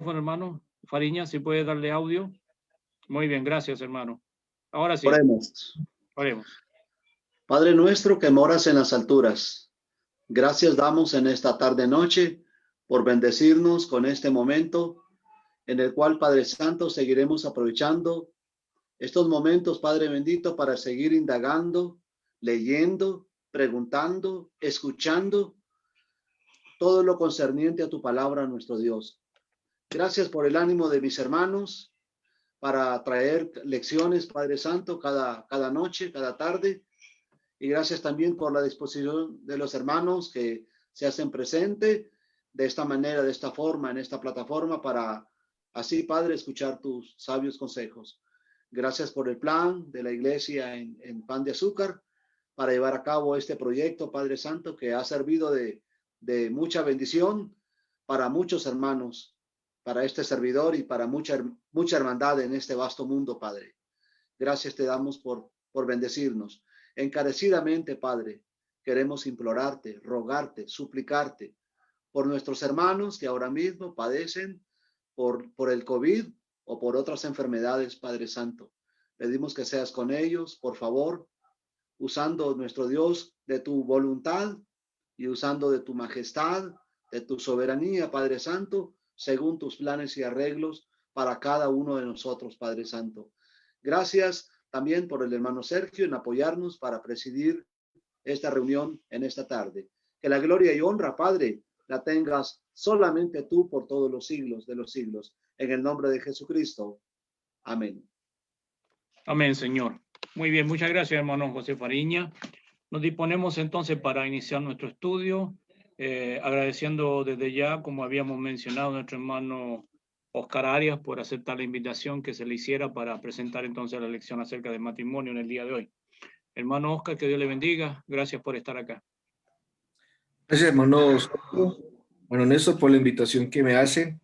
micrófono, hermano. Fariña, si puede darle audio. Muy bien, gracias, hermano. Ahora sí. Oremos. Oremos. Padre nuestro que moras en las alturas, gracias damos en esta tarde-noche por bendecirnos con este momento en el cual, Padre Santo, seguiremos aprovechando estos momentos, Padre bendito, para seguir indagando, leyendo, preguntando, escuchando todo lo concerniente a tu palabra, nuestro Dios. Gracias por el ánimo de mis hermanos para traer lecciones, Padre Santo, cada noche, cada tarde. Y gracias también por la disposición de los hermanos que se hacen presente de esta manera, de esta forma, en esta plataforma, para así, Padre, escuchar tus sabios consejos. Gracias por el plan de la iglesia en Pan de Azúcar para llevar a cabo este proyecto, Padre Santo, que ha servido de mucha bendición para muchos hermanos, para este servidor y para mucha hermandad en este vasto mundo, Padre. Gracias te damos por bendecirnos. Encarecidamente, Padre, queremos implorarte, rogarte, suplicarte por nuestros hermanos que ahora mismo padecen por el COVID o por otras enfermedades, Padre Santo. Pedimos que seas con ellos, por favor, usando, nuestro Dios, de tu voluntad y usando de tu majestad, de tu soberanía, Padre Santo, según tus planes y arreglos para cada uno de nosotros, Padre Santo. Gracias también por el hermano Sergio en apoyarnos para presidir esta reunión en esta tarde. Que la gloria y honra, Padre, la tengas solamente tú por todos los siglos de los siglos. En el nombre de Jesucristo. Amén. Amén, Señor. Muy bien, muchas gracias, hermano José Fariña. Nos disponemos entonces para iniciar nuestro estudio, agradeciendo desde ya, como habíamos mencionado, a nuestro hermano Oscar Arias por aceptar la invitación que se le hiciera para presentar entonces la lección acerca del matrimonio en el día de hoy. Hermano Oscar, que Dios le bendiga. Gracias por estar acá. Gracias, hermanos. Bueno, Néstor, por la invitación que me hacen.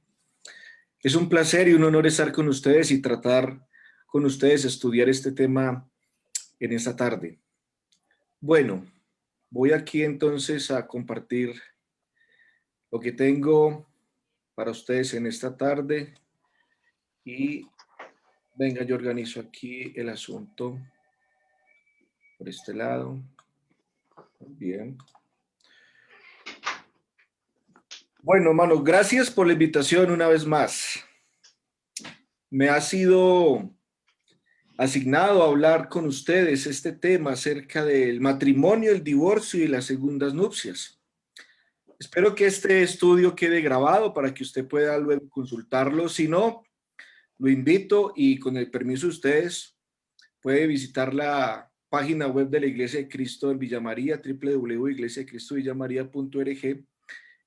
Es un placer y un honor estar con ustedes y tratar con ustedes estudiar este tema en esta tarde. Bueno, voy aquí entonces a compartir lo que tengo para ustedes en esta tarde y venga, yo organizo aquí el asunto por este lado. Bien. Bueno, hermanos, gracias por la invitación una vez más. Me ha sido asignado a hablar con ustedes este tema acerca del matrimonio, el divorcio y las segundas nupcias. Espero que este estudio quede grabado para que usted pueda luego consultarlo. Si no, lo invito y con el permiso de ustedes puede visitar la página web de la Iglesia de Cristo en Villa María, www.iglesiacristovillamariya.org,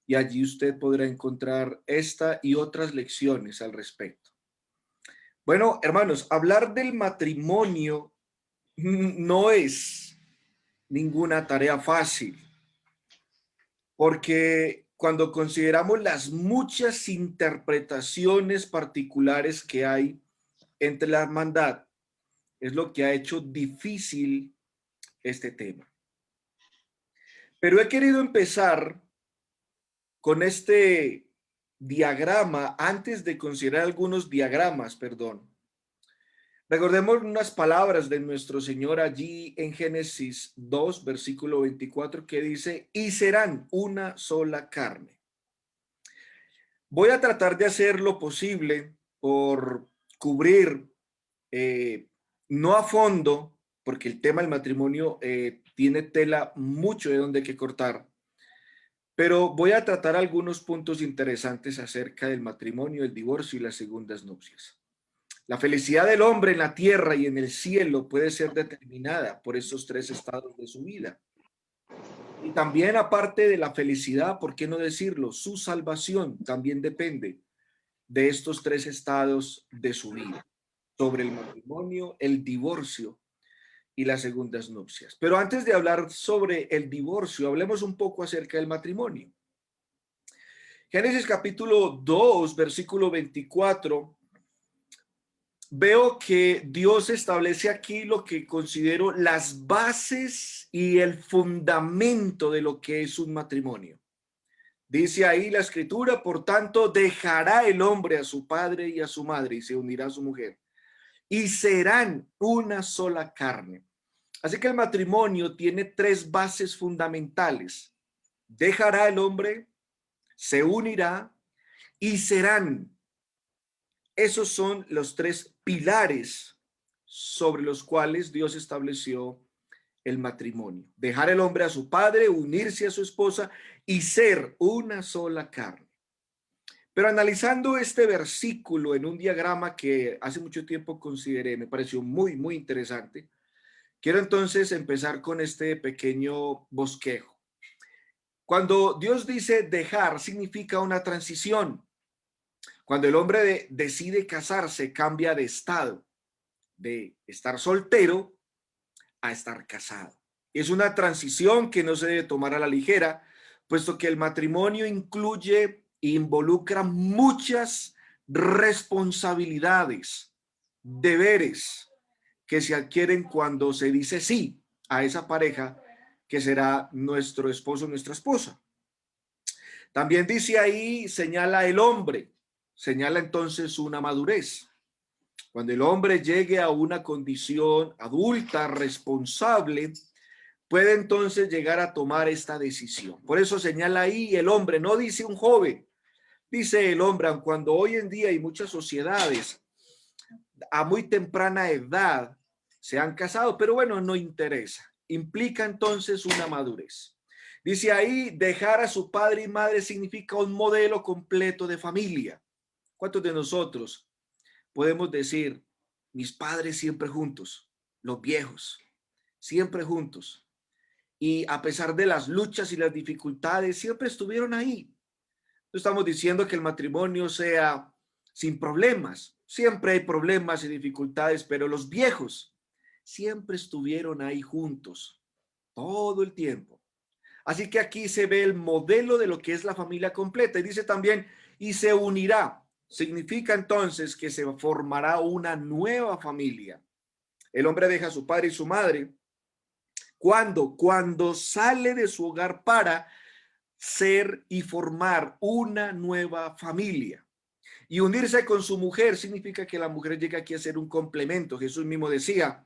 y allí usted podrá encontrar esta y otras lecciones al respecto. Bueno, hermanos, hablar del matrimonio no es ninguna tarea fácil, porque cuando consideramos las muchas interpretaciones particulares que hay entre la hermandad, es lo que ha hecho difícil este tema. Pero he querido empezar con este diagrama, antes de considerar algunos diagramas, perdón. Recordemos unas palabras de nuestro Señor allí en Génesis 2, versículo 24, que dice, y serán una sola carne. Voy a tratar de hacer lo posible por cubrir, no a fondo, porque el tema del matrimonio tiene tela mucho de donde que cortar, pero voy a tratar algunos puntos interesantes acerca del matrimonio, el divorcio y las segundas nupcias. La felicidad del hombre en la tierra y en el cielo puede ser determinada por estos tres estados de su vida. Y también, aparte de la felicidad, ¿por qué no decirlo? Su salvación también depende de estos tres estados de su vida, sobre el matrimonio, el divorcio y las segundas nupcias. Pero antes de hablar sobre el divorcio, hablemos un poco acerca del matrimonio. Génesis capítulo 2, versículo 24. Veo que Dios establece aquí lo que considero las bases y el fundamento de lo que es un matrimonio. Dice ahí la escritura, por tanto, dejará el hombre a su padre y a su madre y se unirá a su mujer y serán una sola carne. Así que el matrimonio tiene tres bases fundamentales. Dejará el hombre, se unirá y serán. Esos son los tres pilares sobre los cuales Dios estableció el matrimonio. Dejar el hombre a su padre, unirse a su esposa y ser una sola carne. Pero analizando este versículo en un diagrama que hace mucho tiempo consideré, me pareció muy, muy interesante. Quiero entonces empezar con este pequeño bosquejo. Cuando Dios dice dejar, significa una transición. Cuando el hombre decide casarse, cambia de estado, de estar soltero a estar casado. Es una transición que no se debe tomar a la ligera, puesto que el matrimonio incluye e involucra muchas responsabilidades, deberes que se adquieren cuando se dice sí a esa pareja que será nuestro esposo o nuestra esposa. También dice ahí, señala el hombre, señala entonces una madurez. Cuando el hombre llegue a una condición adulta, responsable, puede entonces llegar a tomar esta decisión. Por eso señala ahí el hombre, no dice un joven, dice el hombre, cuando hoy en día hay muchas sociedades a muy temprana edad se han casado, pero bueno, no interesa. Implica entonces una madurez. Dice ahí, dejar a su padre y madre significa un modelo completo de familia. ¿Cuántos de nosotros podemos decir, mis padres siempre juntos, los viejos, siempre juntos? Y a pesar de las luchas y las dificultades, siempre estuvieron ahí. No estamos diciendo que el matrimonio sea sin problemas. Siempre hay problemas y dificultades, pero los viejos siempre estuvieron ahí juntos, todo el tiempo. Así que aquí se ve el modelo de lo que es la familia completa. Y dice también, y se unirá. Significa entonces que se formará una nueva familia. El hombre deja a su padre y su madre. ¿Cuándo? Cuando sale de su hogar para ser y formar una nueva familia. Y unirse con su mujer significa que la mujer llega aquí a ser un complemento. Jesús mismo decía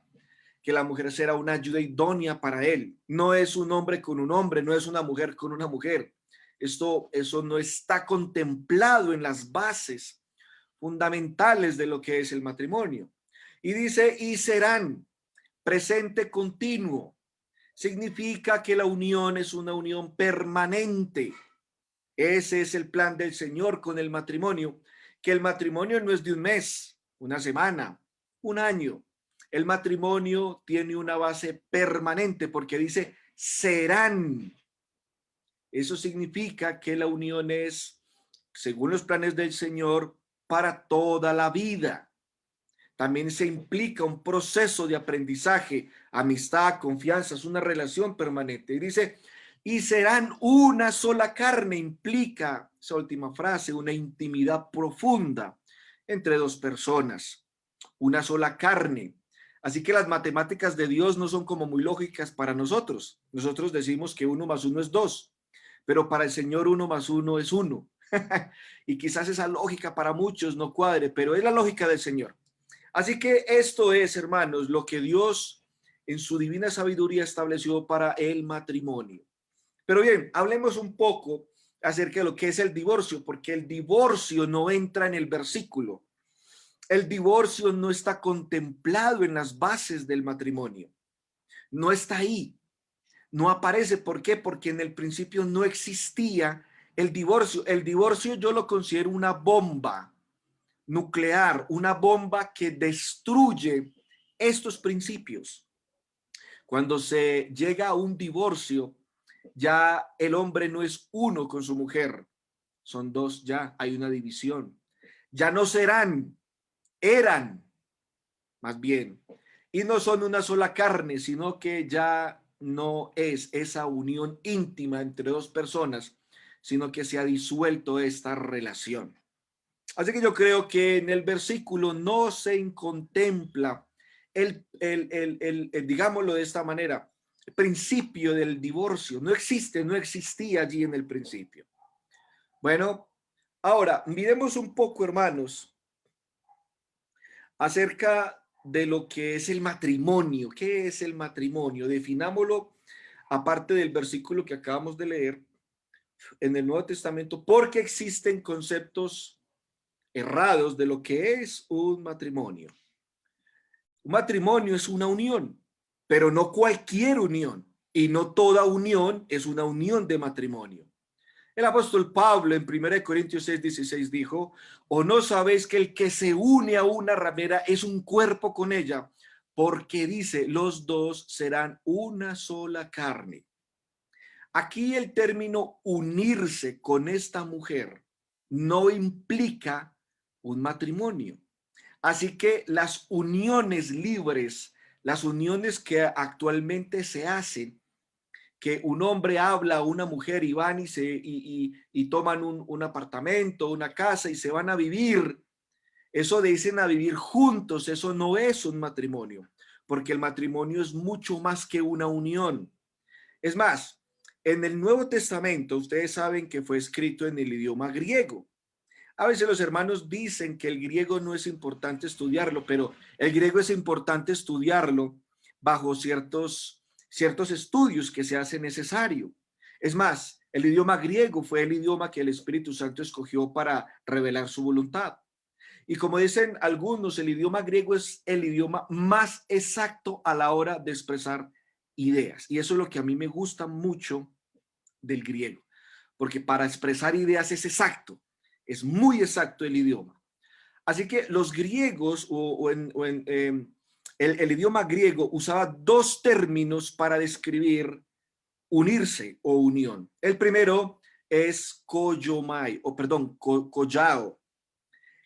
que la mujer será una ayuda idónea para él. No es un hombre con un hombre, no es una mujer con una mujer. Eso no está contemplado en las bases fundamentales de lo que es el matrimonio. Y dice, y serán, presente continuo. Significa que la unión es una unión permanente. Ese es el plan del Señor con el matrimonio, que el matrimonio no es de un mes, una semana, un año. El matrimonio tiene una base permanente porque dice serán. Eso significa que la unión es, según los planes del Señor, para toda la vida. También se implica un proceso de aprendizaje, amistad, confianza, es una relación permanente. Y dice, y serán una sola carne, implica esa última frase, una intimidad profunda entre dos personas, una sola carne. Así que las matemáticas de Dios no son como muy lógicas para nosotros. Nosotros decimos que 1 más 1 es 2, pero para el Señor 1 más 1 es 1. Y quizás esa lógica para muchos no cuadre, pero es la lógica del Señor. Así que esto es, hermanos, lo que Dios en su divina sabiduría estableció para el matrimonio. Pero bien, hablemos un poco acerca de lo que es el divorcio, porque el divorcio no entra en el versículo. El divorcio no está contemplado en las bases del matrimonio. No está ahí. No aparece. ¿Por qué? Porque en el principio no existía el divorcio. El divorcio yo lo considero una bomba nuclear, una bomba que destruye estos principios. Cuando se llega a un divorcio, ya el hombre no es uno con su mujer, son dos, ya hay una división. Ya no serán, eran, más bien, y no son una sola carne, sino que ya no es esa unión íntima entre dos personas, sino que se ha disuelto esta relación. Así que yo creo que en el versículo no se contempla digámoslo de esta manera, el principio del divorcio. No existe, no existía allí en el principio. Bueno, ahora miremos un poco, hermanos, acerca de lo que es el matrimonio. ¿Qué es el matrimonio? Definámoslo aparte del versículo que acabamos de leer en el Nuevo Testamento, porque existen conceptos errados de lo que es un matrimonio. Un matrimonio es una unión, pero no cualquier unión, y no toda unión es una unión de matrimonio. El apóstol Pablo en 1 Corintios 6:16 dijo: ¿o no sabéis que el que se une a una ramera es un cuerpo con ella? Porque dice, los dos serán una sola carne. Aquí el término unirse con esta mujer no implica un matrimonio. Así que las uniones libres, las uniones que actualmente se hacen, que un hombre habla a una mujer y van y toman un apartamento, una casa y se van a vivir, eso de dicen a vivir juntos, eso no es un matrimonio, porque el matrimonio es mucho más que una unión. Es más, en el Nuevo Testamento, ustedes saben que fue escrito en el idioma griego. A veces los hermanos dicen que el griego no es importante estudiarlo, pero el griego es importante estudiarlo bajo ciertos estudios que se hace necesario. Es más, el idioma griego fue el idioma que el Espíritu Santo escogió para revelar su voluntad. Y como dicen algunos, el idioma griego es el idioma más exacto a la hora de expresar ideas. Y eso es lo que a mí me gusta mucho del griego, porque para expresar ideas es exacto, es muy exacto el idioma. Así que los griegos el idioma griego usaba dos términos para describir unirse o unión. El primero es koyomai, o perdón, koyao.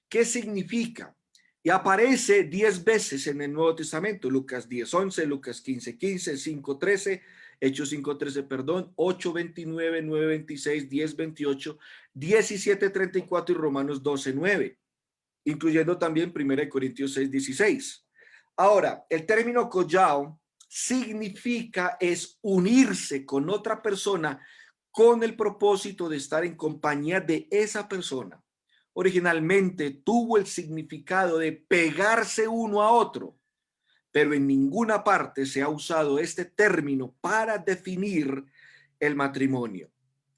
¿Qué significa? Y aparece 10 veces en el Nuevo Testamento: Lucas 10:11, Lucas 15:15, 5:13, Hechos 5:13, perdón, 8:29, 9:26, 10:28, 17:34 y Romanos 12:9, incluyendo también 1 Corintios 6:16. Ahora, el término koyao significa es unirse con otra persona con el propósito de estar en compañía de esa persona. Originalmente tuvo el significado de pegarse uno a otro, pero en ninguna parte se ha usado este término para definir el matrimonio.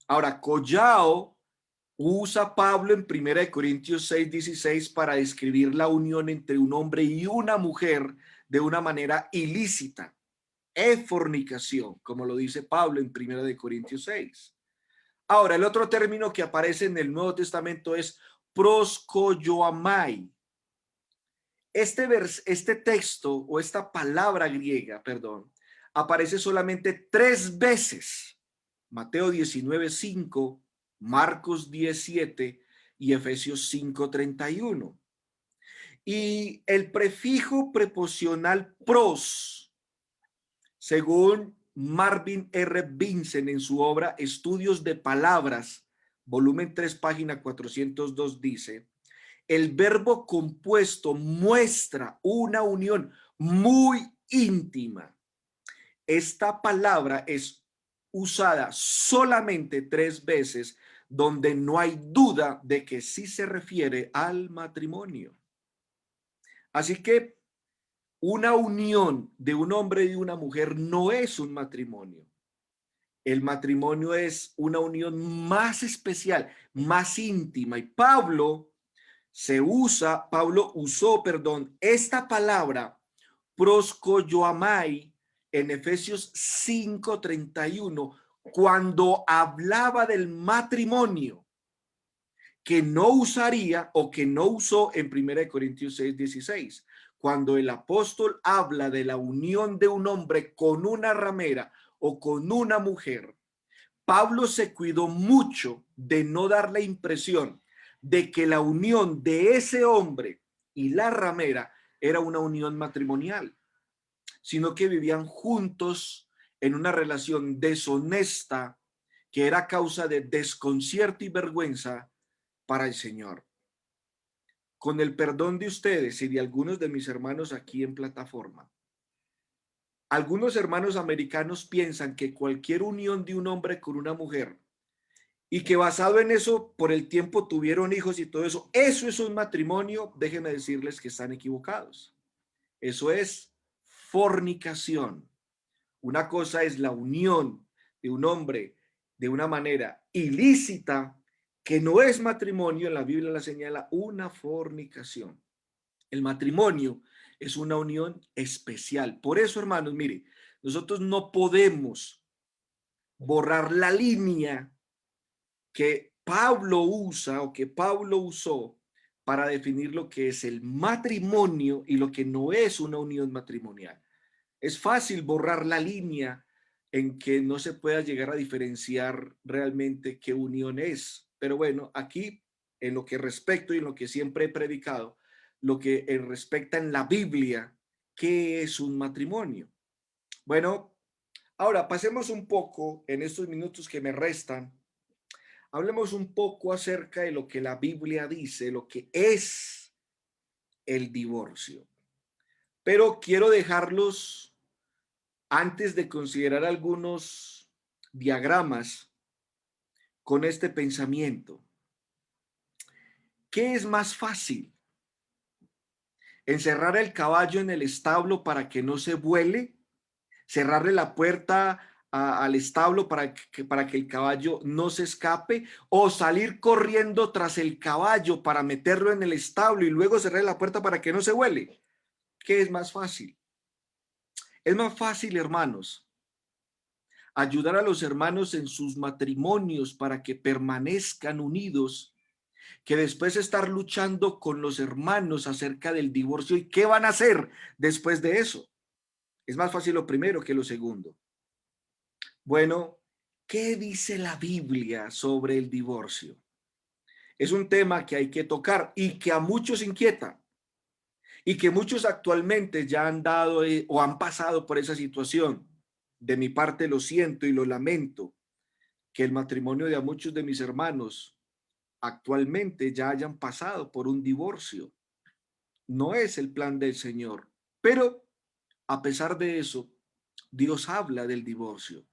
Ahora, koyao usa Pablo en 1 Corintios 6:16 para describir la unión entre un hombre y una mujer de una manera ilícita, fornicación, como lo dice Pablo en 1 Corintios 6. Ahora, el otro término que aparece en el Nuevo Testamento es proskoyoamai. Este texto o esta palabra griega, perdón, aparece solamente 3 veces: Mateo 19:5, Marcos 17 y Efesios 5:31. Y el prefijo preposicional pros, según Marvin R. Vincent en su obra Estudios de Palabras, volumen 3, página 402, dice: el verbo compuesto muestra una unión muy íntima. Esta palabra es usada solamente 3 veces, donde no hay duda de que sí se refiere al matrimonio. Así que una unión de un hombre y una mujer no es un matrimonio. El matrimonio es una unión más especial, más íntima. Y Pablo usó, esta palabra proskoyoamai en Efesios 5:31 cuando hablaba del matrimonio, que no usaría o que no usó en 1 Corintios 6:16. Cuando el apóstol habla de la unión de un hombre con una ramera o con una mujer, Pablo se cuidó mucho de no dar la impresión de que la unión de ese hombre y la ramera era una unión matrimonial, sino que vivían juntos en una relación deshonesta que era causa de desconcierto y vergüenza para el Señor. Con el perdón de ustedes y de algunos de mis hermanos aquí en plataforma, algunos hermanos americanos piensan que cualquier unión de un hombre con una mujer y que basado en eso, por el tiempo tuvieron hijos y todo eso. Eso es un matrimonio. Déjenme decirles que están equivocados. Eso es fornicación. Una cosa es la unión de un hombre de una manera ilícita, que no es matrimonio. En la Biblia la señala una fornicación. El matrimonio es una unión especial. Por eso, hermanos, mire, nosotros no podemos borrar la línea que Pablo usa o que Pablo usó para definir lo que es el matrimonio y lo que no es una unión matrimonial. Es fácil borrar la línea en que no se pueda llegar a diferenciar realmente qué unión es. Pero bueno, aquí en lo que respecto y en lo que siempre he predicado, lo que respecta en la Biblia, ¿qué es un matrimonio? Bueno, ahora pasemos un poco en estos minutos que me restan. Hablemos un poco acerca de lo que la Biblia dice, lo que es el divorcio. Pero quiero dejarlos, antes de considerar algunos diagramas, con este pensamiento. ¿Qué es más fácil? ¿Encerrar el caballo en el establo para que no se vuele? ¿Cerrarle la puerta al establo para que el caballo no se escape? ¿O salir corriendo tras el caballo para meterlo en el establo y luego cerrar la puerta para que no se vuele? ¿Qué es más fácil? Es más fácil, hermanos, ayudar a los hermanos en sus matrimonios para que permanezcan unidos, que después estar luchando con los hermanos acerca del divorcio y qué van a hacer después de eso. Es más fácil lo primero que lo segundo. Bueno, ¿qué dice la Biblia sobre el divorcio? Es un tema que hay que tocar y que a muchos inquieta, y que muchos actualmente ya han dado o han pasado por esa situación. De mi parte lo siento y lo lamento, que el matrimonio de a muchos de mis hermanos actualmente ya hayan pasado por un divorcio. No es el plan del Señor, pero a pesar de eso, Dios habla del divorcio.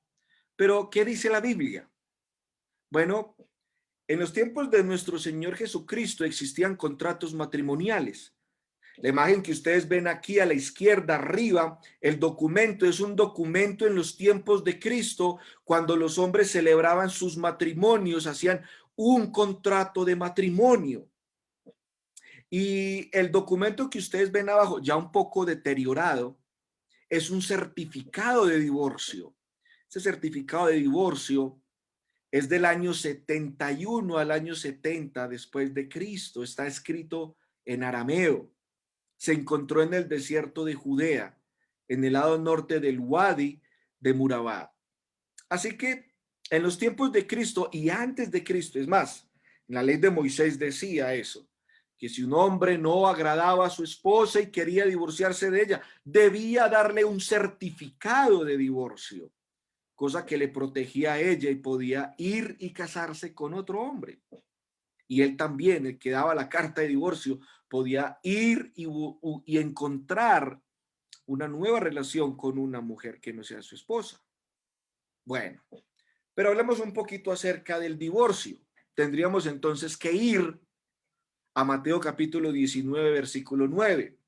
Pero, ¿qué dice la Biblia? Bueno, en los tiempos de nuestro Señor Jesucristo existían contratos matrimoniales. La imagen que ustedes ven aquí a la izquierda arriba, el documento es un documento en los tiempos de Cristo, cuando los hombres celebraban sus matrimonios, hacían un contrato de matrimonio. Y el documento que ustedes ven abajo, ya un poco deteriorado, es un certificado de divorcio. Ese certificado de divorcio es del año 71 al año 70 después de Cristo. Está escrito en arameo. Se encontró en el desierto de Judea, en el lado norte del Wadi de Murabá. Así que en los tiempos de Cristo y antes de Cristo, es más, la ley de Moisés decía eso, que si un hombre no agradaba a su esposa y quería divorciarse de ella, debía darle un certificado de divorcio, cosa que le protegía a ella y podía ir y casarse con otro hombre. Y él también, el que daba la carta de divorcio, podía ir y encontrar una nueva relación con una mujer que no sea su esposa. Bueno, pero hablemos un poquito acerca del divorcio. Tendríamos entonces que ir a Mateo capítulo 19, versículo 9.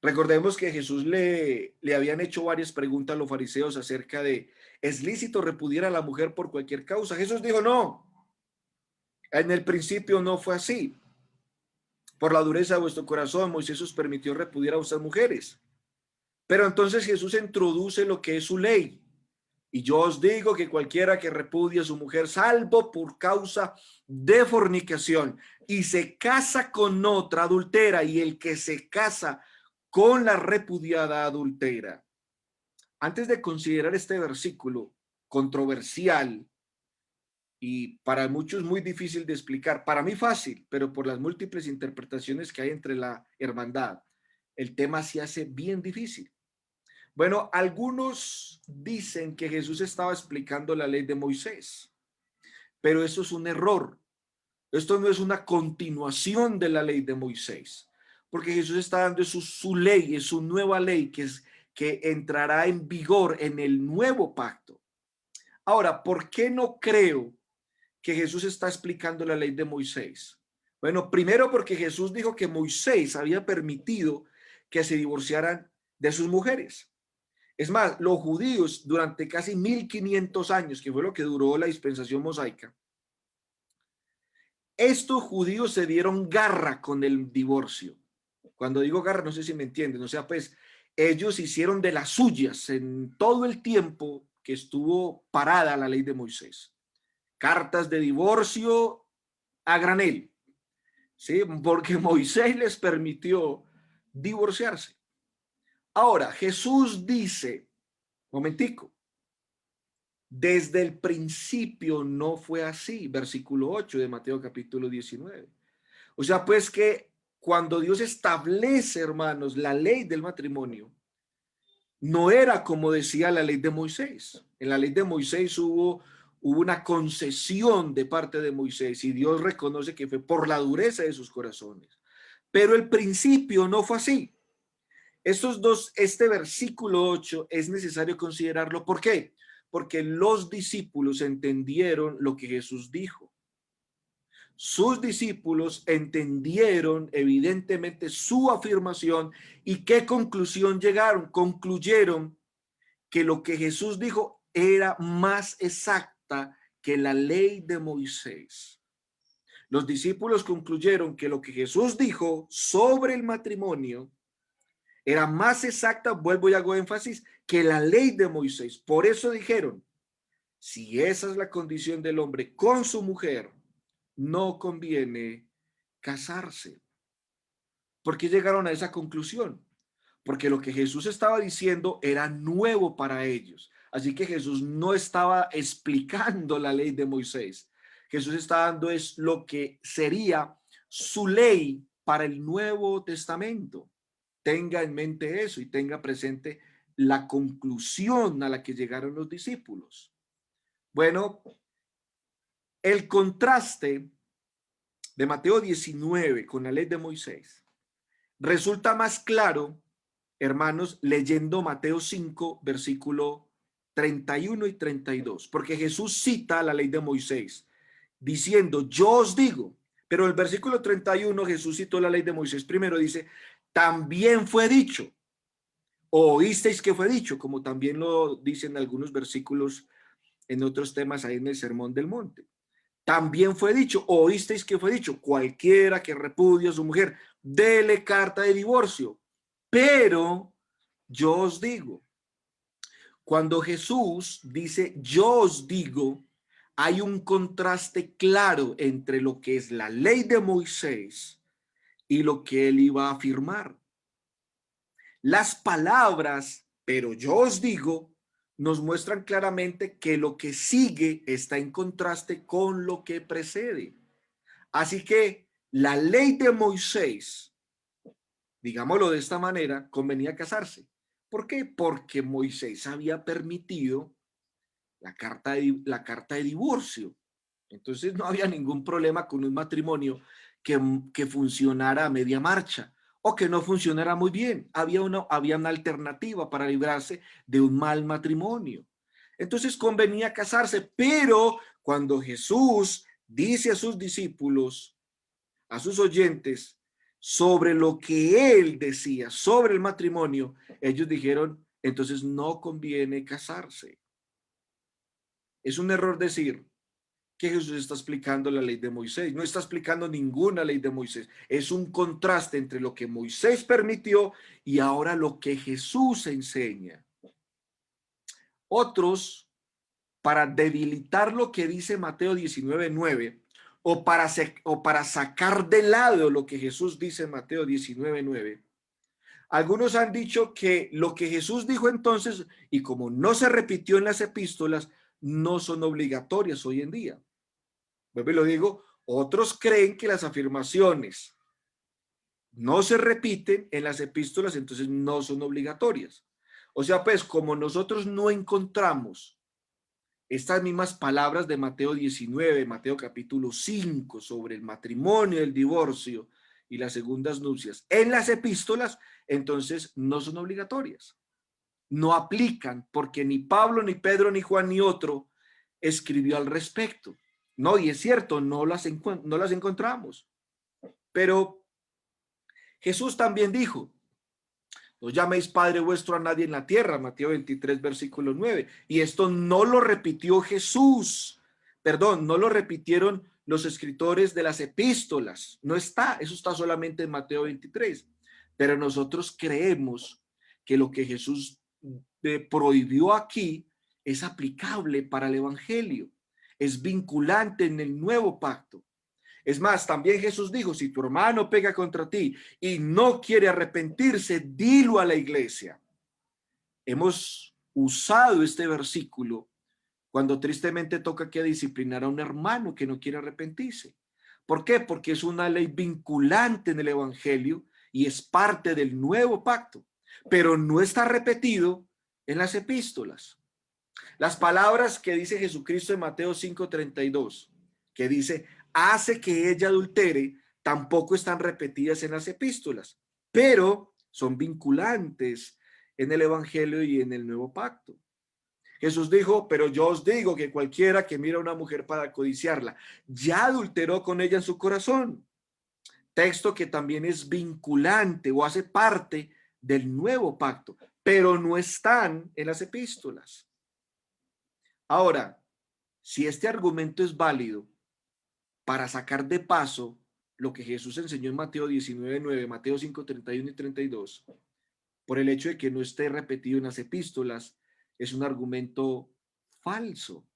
Recordemos que Jesús le habían hecho varias preguntas a los fariseos acerca de, ¿es lícito repudiar a la mujer por cualquier causa? Jesús dijo, no. En el principio no fue así. Por la dureza de vuestro corazón, Moisés os permitió repudiar a vuestras mujeres. Pero entonces Jesús introduce lo que es su ley. Y yo os digo que cualquiera que repudie a su mujer, salvo por causa de fornicación, y se casa con otra adultera, y el que se casa con la repudiada adultera. Antes de considerar este versículo controversial y para muchos muy difícil de explicar, para mí fácil, pero por las múltiples interpretaciones que hay entre la hermandad, el tema se hace bien difícil. Bueno, algunos dicen que Jesús estaba explicando la ley de Moisés, pero eso es un error. Esto no es una continuación de la ley de Moisés, porque Jesús está dando su ley, es su nueva ley que entrará en vigor en el nuevo pacto. Ahora, ¿por qué no creo que Jesús está explicando la ley de Moisés? Bueno, primero porque Jesús dijo que Moisés había permitido que se divorciaran de sus mujeres. Es más, los judíos durante casi 1500 años, que fue lo que duró la dispensación mosaica, estos judíos se dieron garra con el divorcio. Cuando digo garra, no sé si me entienden. O sea, pues ellos hicieron de las suyas en todo el tiempo que estuvo parada la ley de Moisés. Cartas de divorcio a granel, ¿sí? Porque Moisés les permitió divorciarse. Ahora, Jesús dice, momentico, desde el principio no fue así, versículo 8 de Mateo capítulo 19. O sea, pues que cuando Dios establece, hermanos, la ley del matrimonio, no era como decía la ley de Moisés. En la ley de Moisés hubo una concesión de parte de Moisés y Dios reconoce que fue por la dureza de sus corazones. Pero el principio no fue así. Este versículo 8 es necesario considerarlo. ¿Por qué? Porque los discípulos entendieron lo que Jesús dijo. Sus discípulos entendieron evidentemente su afirmación y ¿qué conclusión llegaron? Concluyeron que lo que Jesús dijo era más exacta que la ley de Moisés. Los discípulos concluyeron que lo que Jesús dijo sobre el matrimonio era más exacta, vuelvo y hago énfasis, que la ley de Moisés. Por eso dijeron, si esa es la condición del hombre con su mujer, no conviene casarse. ¿Por qué llegaron a esa conclusión? Porque lo que Jesús estaba diciendo era nuevo para ellos. Así que Jesús no estaba explicando la ley de Moisés. Jesús está dando es lo que sería su ley para el Nuevo Testamento. Tenga en mente eso y tenga presente la conclusión a la que llegaron los discípulos. Bueno, el contraste de Mateo 19 con la ley de Moisés resulta más claro, hermanos, leyendo Mateo 5, versículo 31 y 32, porque Jesús cita la ley de Moisés diciendo, yo os digo, pero el versículo 31 Jesús citó la ley de Moisés. Primero dice, también fue dicho, o oísteis que fue dicho, como también lo dicen algunos versículos en otros temas ahí en el Sermón del Monte. También fue dicho, oísteis que fue dicho, cualquiera que repudie a su mujer, dele carta de divorcio. Pero yo os digo, cuando Jesús dice, yo os digo, hay un contraste claro entre lo que es la ley de Moisés y lo que él iba a afirmar. Las palabras, pero yo os digo, nos muestran claramente que lo que sigue está en contraste con lo que precede. Así que la ley de Moisés, digámoslo de esta manera, convenía casarse. ¿Por qué? Porque Moisés había permitido la carta de divorcio. Entonces no había ningún problema con un matrimonio que funcionara a media marcha o que no funcionara muy bien. Había una alternativa para librarse de un mal matrimonio. Entonces convenía casarse, pero cuando Jesús dice a sus discípulos, a sus oyentes, sobre lo que él decía sobre el matrimonio, ellos dijeron, entonces no conviene casarse. Es un error decir que Jesús está explicando la ley de Moisés. No está explicando ninguna ley de Moisés. Es un contraste entre lo que Moisés permitió y ahora lo que Jesús enseña. Otros, para debilitar lo que dice Mateo 19:9, o para sacar de lado lo que Jesús dice en Mateo 19:9, algunos han dicho que lo que Jesús dijo entonces, y como no se repitió en las epístolas, no son obligatorias hoy en día. Vuelvo y lo digo, otros creen que las afirmaciones no se repiten en las epístolas, entonces no son obligatorias. O sea, pues, como nosotros no encontramos estas mismas palabras de Mateo 19, Mateo capítulo 5, sobre el matrimonio, el divorcio y las segundas nupcias en las epístolas, entonces no son obligatorias. No aplican porque ni Pablo, ni Pedro, ni Juan, ni otro escribió al respecto. No, y es cierto, no las encontramos. Pero Jesús también dijo, no llaméis Padre vuestro a nadie en la tierra, Mateo 23, versículo 9. Y esto no lo repitió Jesús, perdón, no lo repitieron los escritores de las epístolas. No está, eso está solamente en Mateo 23. Pero nosotros creemos que lo que Jesús prohibió aquí es aplicable para el evangelio, es vinculante en el nuevo pacto. Es más, también Jesús dijo, si tu hermano pega contra ti y no quiere arrepentirse, dilo a la iglesia. Hemos usado este versículo cuando tristemente toca que disciplinar a un hermano que no quiere arrepentirse. ¿Por qué? Porque es una ley vinculante en el evangelio y es parte del nuevo pacto, pero no está repetido en las epístolas. Las palabras que dice Jesucristo en Mateo 5:32, que dice, hace que ella adultere, tampoco están repetidas en las epístolas, pero son vinculantes en el evangelio y en el nuevo pacto. Jesús dijo, pero yo os digo que cualquiera que mira a una mujer para codiciarla, ya adulteró con ella en su corazón. Texto que también es vinculante o hace parte del nuevo pacto, pero no están en las epístolas. Ahora, si este argumento es válido para sacar de paso lo que Jesús enseñó en Mateo 19:9, Mateo 5:31 y 32, por el hecho de que no esté repetido en las epístolas, es un argumento falso.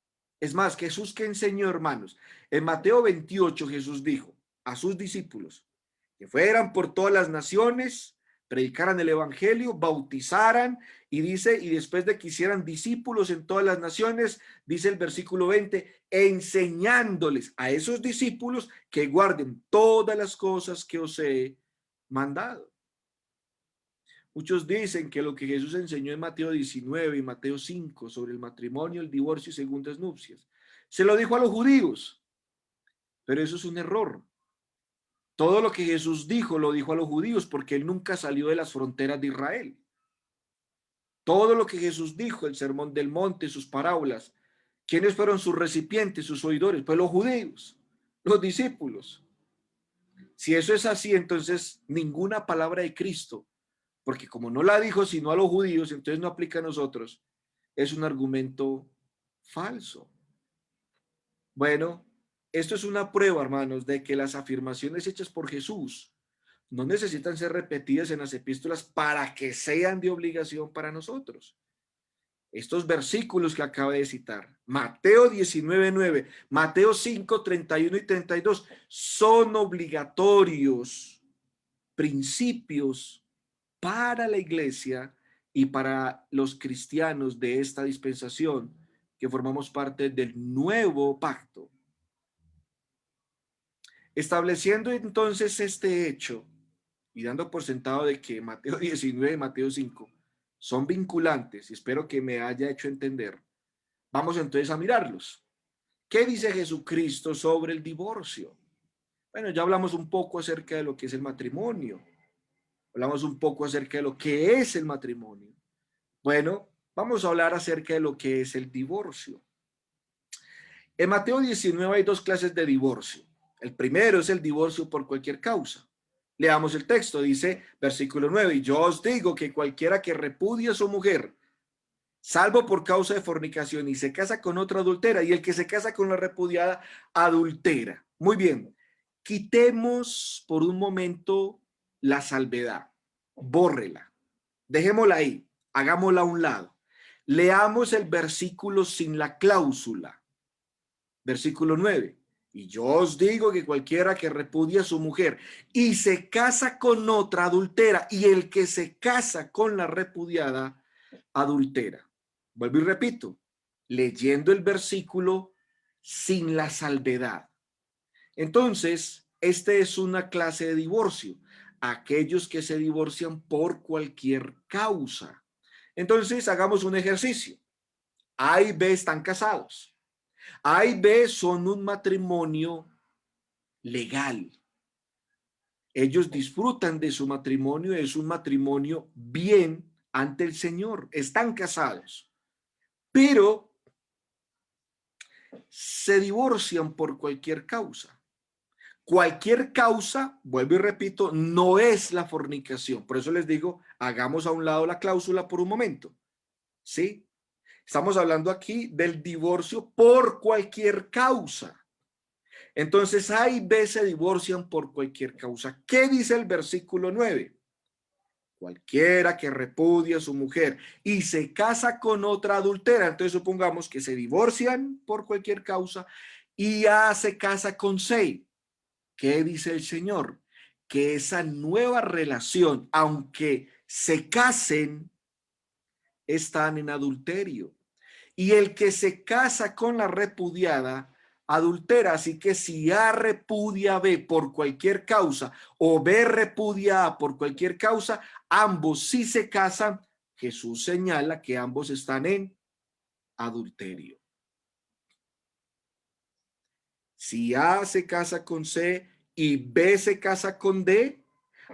Es más, Jesús, ¿qué enseñó, hermanos? En Mateo 28 Jesús dijo a sus discípulos que fueran por todas las naciones, predicaran el evangelio, bautizaran, y dice, y después de que hicieran discípulos en todas las naciones, dice el versículo 20, enseñándoles a esos discípulos que guarden todas las cosas que os he mandado. Muchos dicen que lo que Jesús enseñó en Mateo 19 y Mateo 5 sobre el matrimonio, el divorcio y segundas nupcias, se lo dijo a los judíos, pero eso es un error. Todo lo que Jesús dijo lo dijo a los judíos porque él nunca salió de las fronteras de Israel. Todo lo que Jesús dijo, el sermón del monte, sus parábolas, ¿quiénes fueron sus recipientes, sus oidores? Pues los judíos, los discípulos. Si eso es así, entonces ninguna palabra de Cristo, porque como no la dijo sino a los judíos, entonces no aplica a nosotros, es un argumento falso. Bueno, esto es una prueba, hermanos, de que las afirmaciones hechas por Jesús no necesitan ser repetidas en las epístolas para que sean de obligación para nosotros. Estos versículos que acabo de citar, Mateo 19:9, Mateo 5:31 y 32, son obligatorios principios para la iglesia y para los cristianos de esta dispensación que formamos parte del nuevo pacto. Estableciendo entonces este hecho y dando por sentado de que Mateo 19 y Mateo 5 son vinculantes, y espero que me haya hecho entender, vamos entonces a mirarlos. ¿Qué dice Jesucristo sobre el divorcio? Bueno, ya hablamos un poco acerca de lo que es el matrimonio. Hablamos un poco acerca de lo que es el matrimonio. Bueno, vamos a hablar acerca de lo que es el divorcio. En Mateo 19 hay dos clases de divorcio. El primero es el divorcio por cualquier causa. Leamos el texto, dice versículo 9, y yo os digo que cualquiera que repudie a su mujer, salvo por causa de fornicación, y se casa con otra adultera, y el que se casa con la repudiada, adultera. Muy bien, quitemos por un momento la salvedad, bórrela, dejémosla ahí, hagámosla a un lado. Leamos el versículo sin la cláusula. Versículo 9. Y yo os digo que cualquiera que repudia a su mujer y se casa con otra adultera, y el que se casa con la repudiada adultera. Vuelvo y repito, leyendo el versículo sin la salvedad. Entonces, este es una clase de divorcio. Aquellos que se divorcian por cualquier causa. Entonces, hagamos un ejercicio. A y B están casados. A y B son un matrimonio legal. Ellos disfrutan de su matrimonio, es un matrimonio bien ante el Señor. Están casados. Pero se divorcian por cualquier causa. Cualquier causa, vuelvo y repito, no es la fornicación. Por eso les digo, hagamos a un lado la cláusula por un momento. ¿Sí? Estamos hablando aquí del divorcio por cualquier causa. Entonces, A y B se divorcian por cualquier causa. ¿Qué dice el versículo 9? Cualquiera que repudia a su mujer y se casa con otra adultera. Entonces, supongamos que se divorcian por cualquier causa y A se casa con C. ¿Qué dice el Señor? Que esa nueva relación, aunque se casen, están en adulterio. Y el que se casa con la repudiada, adultera. Así que si A repudia a B por cualquier causa o B repudia A por cualquier causa, ambos si se casan, Jesús señala que ambos están en adulterio. Si A se casa con C y B se casa con D,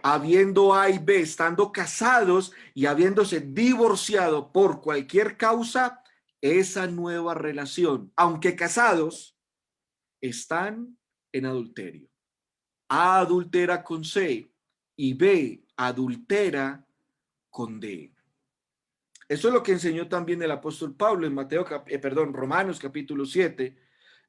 habiendo A y B estando casados y habiéndose divorciado por cualquier causa, esa nueva relación, aunque casados, están en adulterio. A adultera con C y B adultera con D. Eso es lo que enseñó también el apóstol Pablo en Romanos capítulo 7,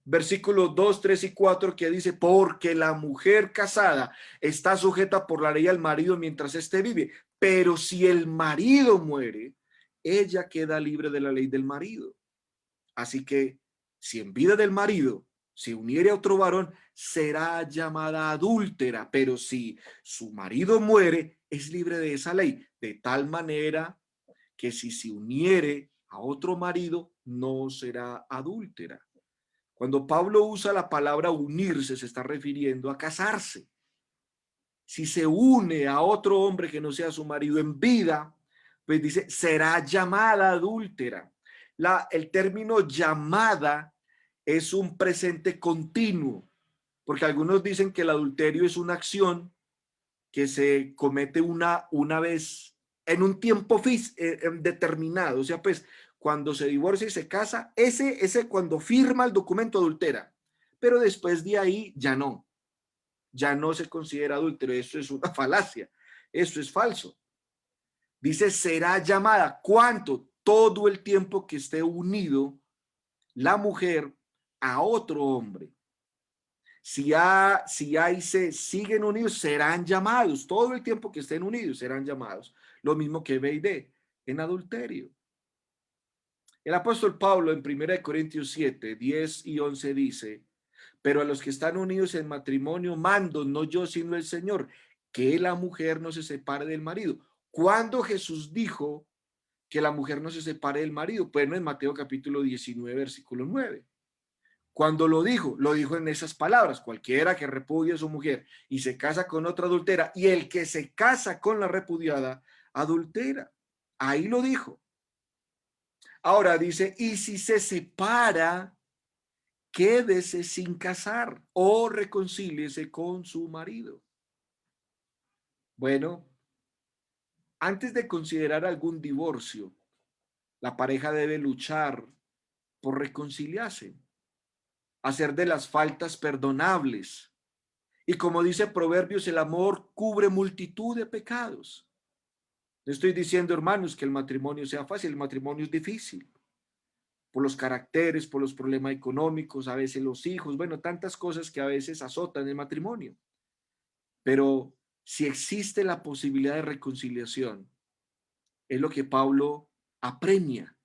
versículos 2, 3 y 4, que dice, porque la mujer casada está sujeta por la ley al marido mientras éste vive, pero si el marido muere, ella queda libre de la ley del marido. Así que si en vida del marido se uniere a otro varón, será llamada adúltera, pero si su marido muere, es libre de esa ley, de tal manera que si se uniere a otro marido, no será adúltera. Cuando Pablo usa la palabra unirse, se está refiriendo a casarse. Si se une a otro hombre que no sea su marido en vida, pues dice, será llamada adúltera. El término llamada es un presente continuo, porque algunos dicen que el adulterio es una acción que se comete una vez en un tiempo determinado. O sea, pues cuando se divorcia y se casa, ese cuando firma el documento adultera, pero después de ahí ya no se considera adúltero. Eso es una falacia, eso es falso. Dice, será llamada. ¿Cuánto? Todo el tiempo que esté unido la mujer a otro hombre. Si A y C siguen unidos, serán llamados. Todo el tiempo que estén unidos, serán llamados. Lo mismo que B y D, en adulterio. El apóstol Pablo en 1 Corintios 7, 10 y 11 dice, pero a los que están unidos en matrimonio mando, no yo sino el Señor, que la mujer no se separe del marido. ¿Cuándo Jesús dijo que la mujer no se separe del marido? Pues no, en Mateo capítulo 19, versículo 9. Cuando lo dijo en esas palabras: cualquiera que repudie a su mujer y se casa con otra adultera, y el que se casa con la repudiada adultera. Ahí lo dijo. Ahora dice, y si se separa, quédese sin casar o reconcíliese con su marido. Bueno, antes de considerar algún divorcio, la pareja debe luchar por reconciliarse, hacer de las faltas perdonables. Y como dice Proverbios, el amor cubre multitud de pecados. No estoy diciendo, hermanos, que el matrimonio sea fácil. El matrimonio es difícil. Por los caracteres, por los problemas económicos, a veces los hijos, bueno, tantas cosas que a veces azotan el matrimonio. Pero si existe la posibilidad de reconciliación, es lo que Pablo apremia.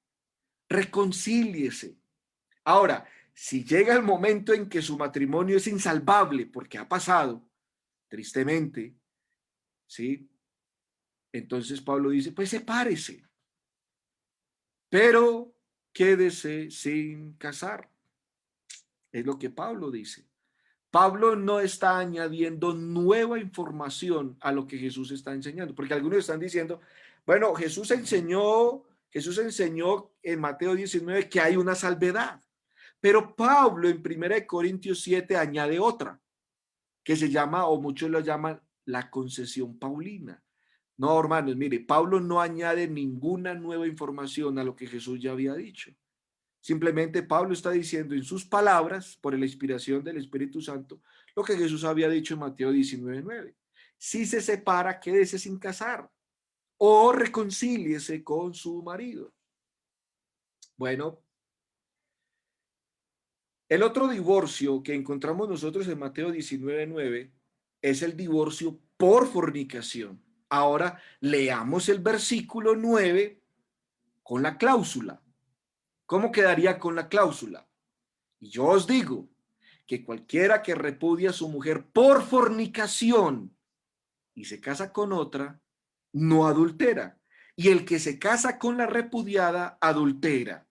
Reconcíliese. Ahora, si llega el momento en que su matrimonio es insalvable, porque ha pasado, tristemente, ¿sí? Entonces Pablo dice, pues sepárese, pero quédese sin casar. Es lo que Pablo dice. Pablo no está añadiendo nueva información a lo que Jesús está enseñando, porque algunos están diciendo, bueno, Jesús enseñó en Mateo 19 que hay una salvedad, pero Pablo en 1 Corintios 7 añade otra, que se llama, o muchos lo llaman, la concesión paulina. No, hermanos, mire, Pablo no añade ninguna nueva información a lo que Jesús ya había dicho, Simplemente Pablo está diciendo en sus palabras, por la inspiración del Espíritu Santo, lo que Jesús había dicho en Mateo 19:9. Si se separa, quédese sin casar o reconcíliese con su marido. Bueno, el otro divorcio que encontramos nosotros en Mateo 19:9 es el divorcio por fornicación. Ahora leamos el versículo 9 con la cláusula. ¿Cómo quedaría con la cláusula? Y yo os digo que cualquiera que repudia a su mujer por fornicación y se casa con otra, no adultera. Y el que se casa con la repudiada, adultera.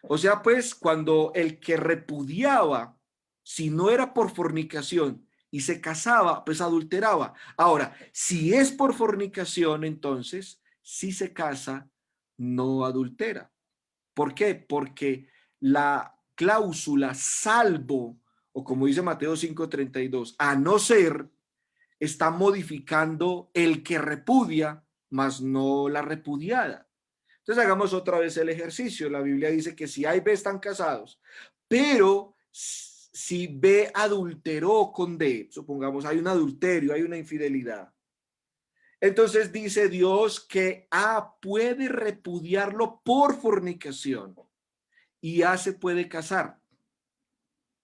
O sea, pues, cuando el que repudiaba, si no era por fornicación y se casaba, pues adulteraba. Ahora, si es por fornicación, entonces, si se casa, no adultera. ¿Por qué? Porque la cláusula salvo, o como dice Mateo 5:32, a no ser, está modificando el que repudia, mas no la repudiada. Entonces hagamos otra vez el ejercicio. La Biblia dice que si A y B están casados, pero si B adulteró con D, supongamos hay un adulterio, hay una infidelidad. Entonces dice Dios que A puede repudiarlo por fornicación y A se puede casar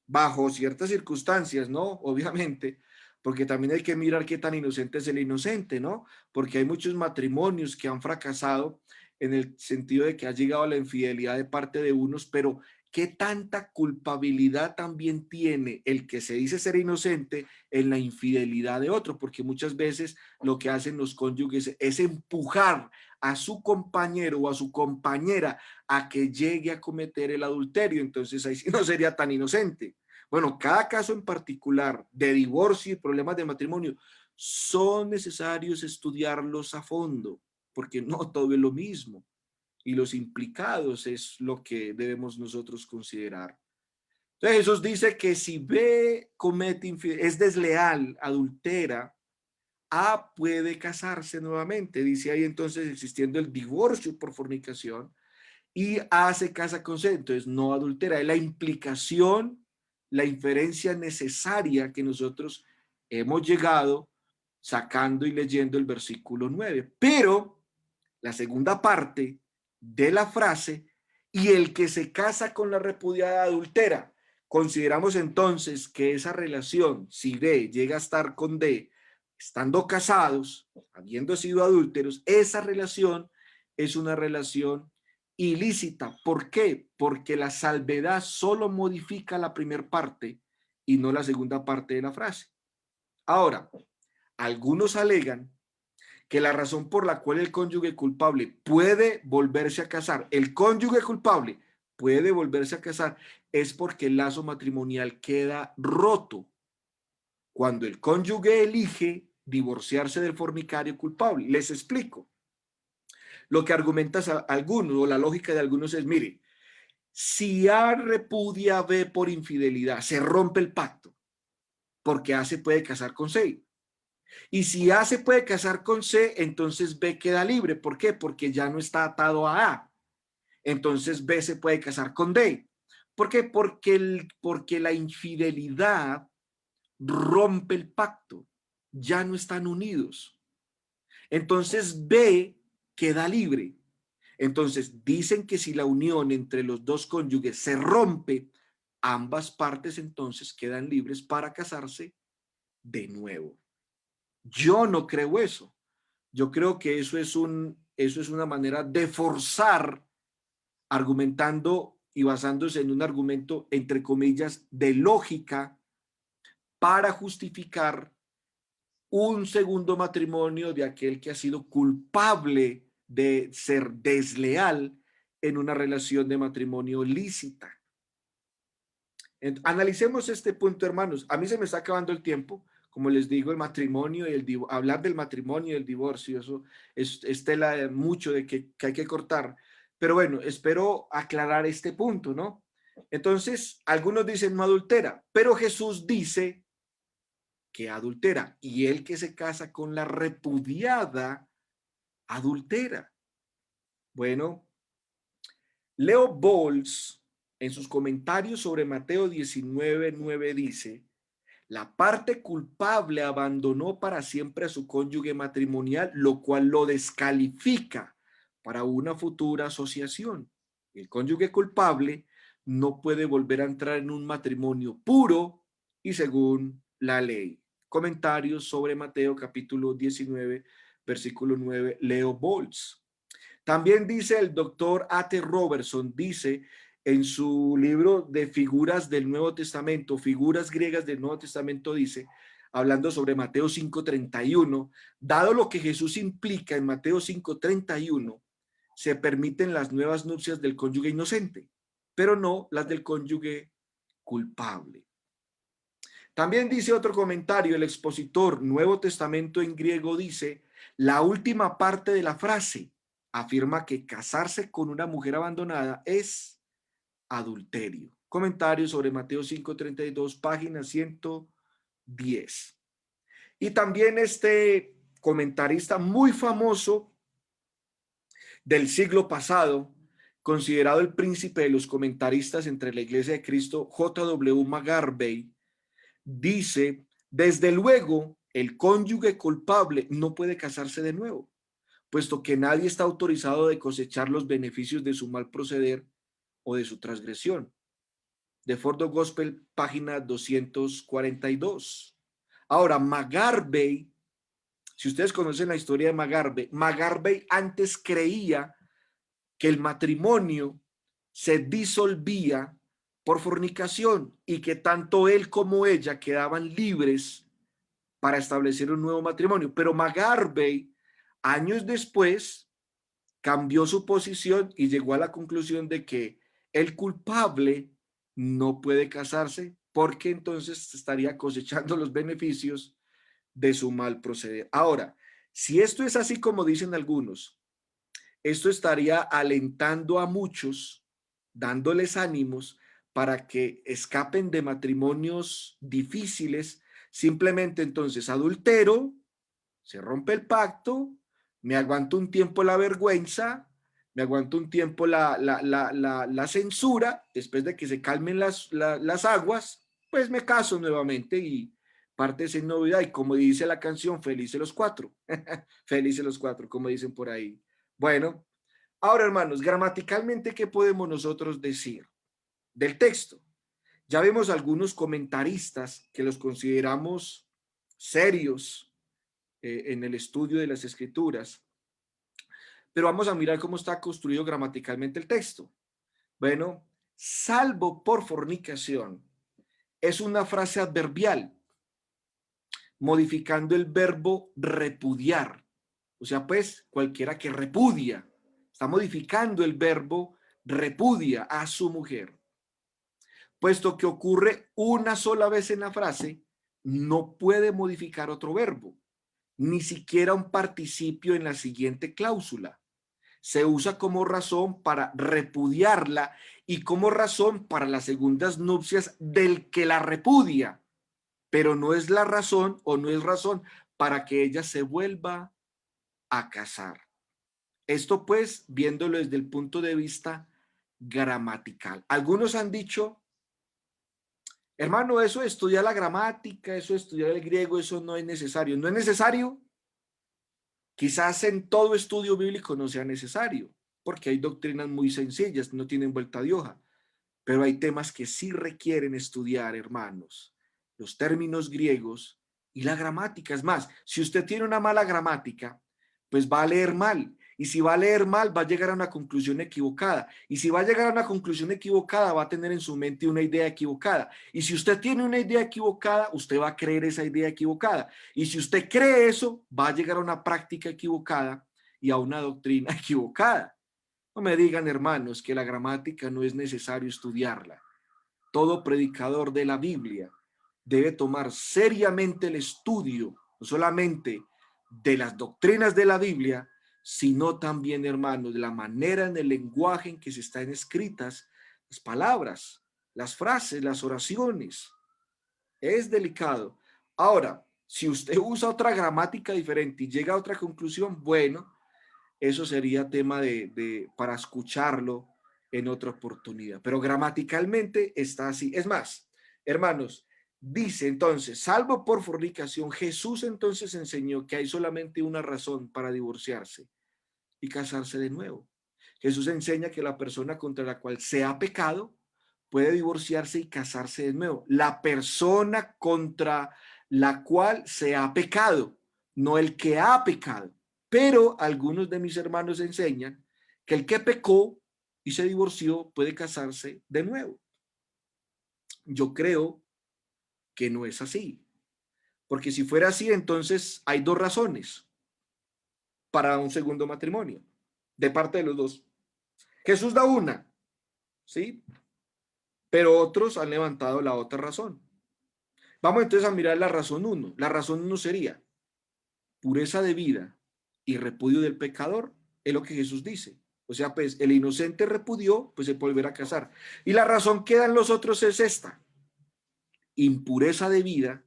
bajo ciertas circunstancias, ¿no? Obviamente, porque también hay que mirar qué tan inocente es el inocente, ¿no? Porque hay muchos matrimonios que han fracasado en el sentido de que ha llegado a la infidelidad de parte de unos, pero qué tanta culpabilidad también tiene el que se dice ser inocente en la infidelidad de otro, porque muchas veces lo que hacen los cónyuges es empujar a su compañero o a su compañera a que llegue a cometer el adulterio, entonces ahí sí no sería tan inocente. Bueno, cada caso en particular de divorcio y problemas de matrimonio son necesarios estudiarlos a fondo, porque no todo es lo mismo y los implicados es lo que debemos nosotros considerar. Entonces Jesús dice que si B comete es desleal, adultera, A puede casarse nuevamente. Dice ahí entonces existiendo el divorcio por fornicación y A se casa con C, entonces no adultera. Es la implicación, la inferencia necesaria que nosotros hemos llegado sacando y leyendo el versículo 9. Pero la segunda parte de la frase, y el que se casa con la repudiada adultera. Consideramos entonces que esa relación, si D llega a estar con D, estando casados, habiendo sido adúlteros, esa relación es una relación ilícita. ¿Por qué? Porque la salvedad solo modifica la primera parte y no la segunda parte de la frase. Ahora, algunos alegan que la razón por la cual el cónyuge culpable puede volverse a casar, el cónyuge culpable puede volverse a casar, es porque el lazo matrimonial queda roto cuando el cónyuge elige divorciarse del fornicario culpable. Les explico. Lo que argumentan algunos, o la lógica de algunos es, mire, si A repudia a B por infidelidad, se rompe el pacto, porque A se puede casar con C. Y si A se puede casar con C, entonces B queda libre. ¿Por qué? Porque ya no está atado a A. Entonces B se puede casar con D. ¿Por qué? Porque la infidelidad rompe el pacto. Ya no están unidos. Entonces B queda libre. Entonces dicen que si la unión entre los dos cónyuges se rompe, ambas partes entonces quedan libres para casarse de nuevo. Yo no creo eso. Yo creo que eso es una manera de forzar, argumentando y basándose en un argumento, entre comillas, de lógica para justificar un segundo matrimonio de aquel que ha sido culpable de ser desleal en una relación de matrimonio lícita. Analicemos este punto, hermanos. A mí se me está acabando el tiempo. Como les digo, el matrimonio y hablar del matrimonio y el divorcio, eso es tela de mucho de que hay que cortar. Pero bueno, espero aclarar este punto, ¿no? Entonces, algunos dicen no adultera, pero Jesús dice que adultera y el que se casa con la repudiada adultera. Bueno, Leo Bolz, en sus comentarios sobre Mateo 19:9 dice: la parte culpable abandonó para siempre a su cónyuge matrimonial, lo cual lo descalifica para una futura asociación. El cónyuge culpable no puede volver a entrar en un matrimonio puro y según la ley. Comentarios sobre Mateo capítulo 19, versículo 9, Leo Bolz. También dice el doctor A.T. Robertson, dice en su libro de figuras del Nuevo Testamento, figuras griegas del Nuevo Testamento, dice, hablando sobre Mateo 5:31, dado lo que Jesús implica en Mateo 5:31, se permiten las nuevas nupcias del cónyuge inocente, pero no las del cónyuge culpable. También dice otro comentario, el expositor Nuevo Testamento en griego dice, la última parte de la frase afirma que casarse con una mujer abandonada es adulterio. Comentario sobre Mateo 5:32, página 110. Y también este comentarista muy famoso del siglo pasado, considerado el príncipe de los comentaristas entre la Iglesia de Cristo, J.W. McGarvey, dice, desde luego, el cónyuge culpable no puede casarse de nuevo, puesto que nadie está autorizado de cosechar los beneficios de su mal proceder o de su transgresión. De Ford Gospel, página 242. Ahora, McGarvey, si ustedes conocen la historia de McGarvey, McGarvey antes creía que el matrimonio se disolvía por fornicación y que tanto él como ella quedaban libres para establecer un nuevo matrimonio. Pero McGarvey, años después, cambió su posición y llegó a la conclusión de que el culpable no puede casarse porque entonces estaría cosechando los beneficios de su mal proceder. Ahora, si esto es así como dicen algunos, esto estaría alentando a muchos, dándoles ánimos para que escapen de matrimonios difíciles. Simplemente entonces adultero, se rompe el pacto, me aguanto un tiempo la vergüenza, me aguanto un tiempo la censura, después de que se calmen las aguas, pues me caso nuevamente y partes en novedad. Y como dice la canción, felices los cuatro, felices los cuatro, como dicen por ahí. Bueno, ahora hermanos, gramaticalmente, ¿qué podemos nosotros decir del texto? Ya vemos algunos comentaristas que los consideramos serios en el estudio de las escrituras, pero vamos a mirar cómo está construido gramaticalmente el texto. Bueno, salvo por fornicación es una frase adverbial, modificando el verbo repudiar. O sea, pues cualquiera que repudia, está modificando el verbo repudia a su mujer. Puesto que ocurre una sola vez en la frase, no puede modificar otro verbo, ni siquiera un participio en la siguiente cláusula. Se usa como razón para repudiarla y como razón para las segundas nupcias del que la repudia, pero no es la razón o no es razón para que ella se vuelva a casar. Esto pues, viéndolo desde el punto de vista gramatical. Algunos han dicho, hermano, eso de estudiar la gramática, eso de estudiar el griego, eso no es necesario. ¿No es necesario? Quizás en todo estudio bíblico no sea necesario, porque hay doctrinas muy sencillas, no tienen vuelta de hoja, pero hay temas que sí requieren estudiar, hermanos, los términos griegos y la gramática. Es más, si usted tiene una mala gramática, pues va a leer mal, y si va a leer mal, va a llegar a una conclusión equivocada, y si va a llegar a una conclusión equivocada, va a tener en su mente una idea equivocada, y si usted tiene una idea equivocada, usted va a creer esa idea equivocada, y si usted cree eso, va a llegar a una práctica equivocada y a una doctrina equivocada. No me digan, hermanos, que la gramática no es necesario estudiarla. Todo predicador de la Biblia debe tomar seriamente el estudio, no solamente de las doctrinas de la Biblia, sino también, hermanos, de la manera en el lenguaje en que se están escritas las palabras, las frases, las oraciones. Es delicado. Ahora, si usted usa otra gramática diferente y llega a otra conclusión, bueno, eso sería tema para escucharlo en otra oportunidad. Pero gramaticalmente está así. Es más, hermanos, dice entonces, salvo por fornicación, Jesús entonces enseñó que hay solamente una razón para divorciarse y casarse de nuevo. Jesús enseña que la persona contra la cual se ha pecado puede divorciarse y casarse de nuevo. La persona contra la cual se ha pecado, no el que ha pecado. Pero algunos de mis hermanos enseñan que el que pecó y se divorció puede casarse de nuevo. Yo creo que no es así. Porque si fuera así, entonces hay dos razones para un segundo matrimonio, de parte de los dos. Jesús da una, ¿sí? Pero otros han levantado la otra razón. Vamos entonces a mirar la razón 1. La razón 1 sería pureza de vida y repudio del pecador, es lo que Jesús dice. O sea, pues el inocente repudió, pues se puede volver a casar. Y la razón que dan los otros es esta: impureza de vida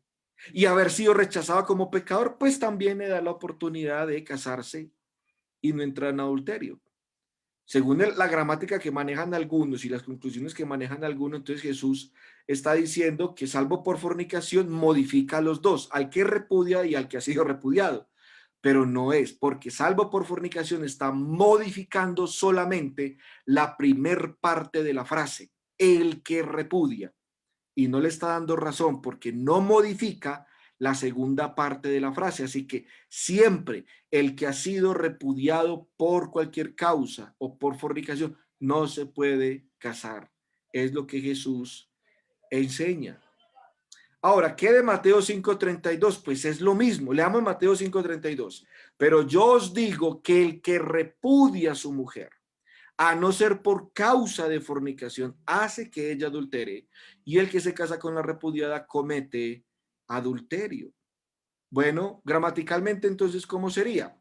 y haber sido rechazado como pecador, pues también le da la oportunidad de casarse y no entrar en adulterio. Según la gramática que manejan algunos y las conclusiones que manejan algunos, entonces Jesús está diciendo que salvo por fornicación modifica a los dos, al que repudia y al que ha sido repudiado. Pero no es, porque salvo por fornicación está modificando solamente la primer parte de la frase, el que repudia, y no le está dando razón porque no modifica la segunda parte de la frase. Así que siempre el que ha sido repudiado por cualquier causa o por fornicación no se puede casar. Es lo que Jesús enseña. Ahora, ¿qué de Mateo 5:32? Pues es lo mismo. Leamos Mateo 5:32. Pero yo os digo que el que repudia a su mujer, a no ser por causa de fornicación, hace que ella adultere, y el que se casa con la repudiada comete adulterio. Bueno, gramaticalmente entonces, ¿cómo sería?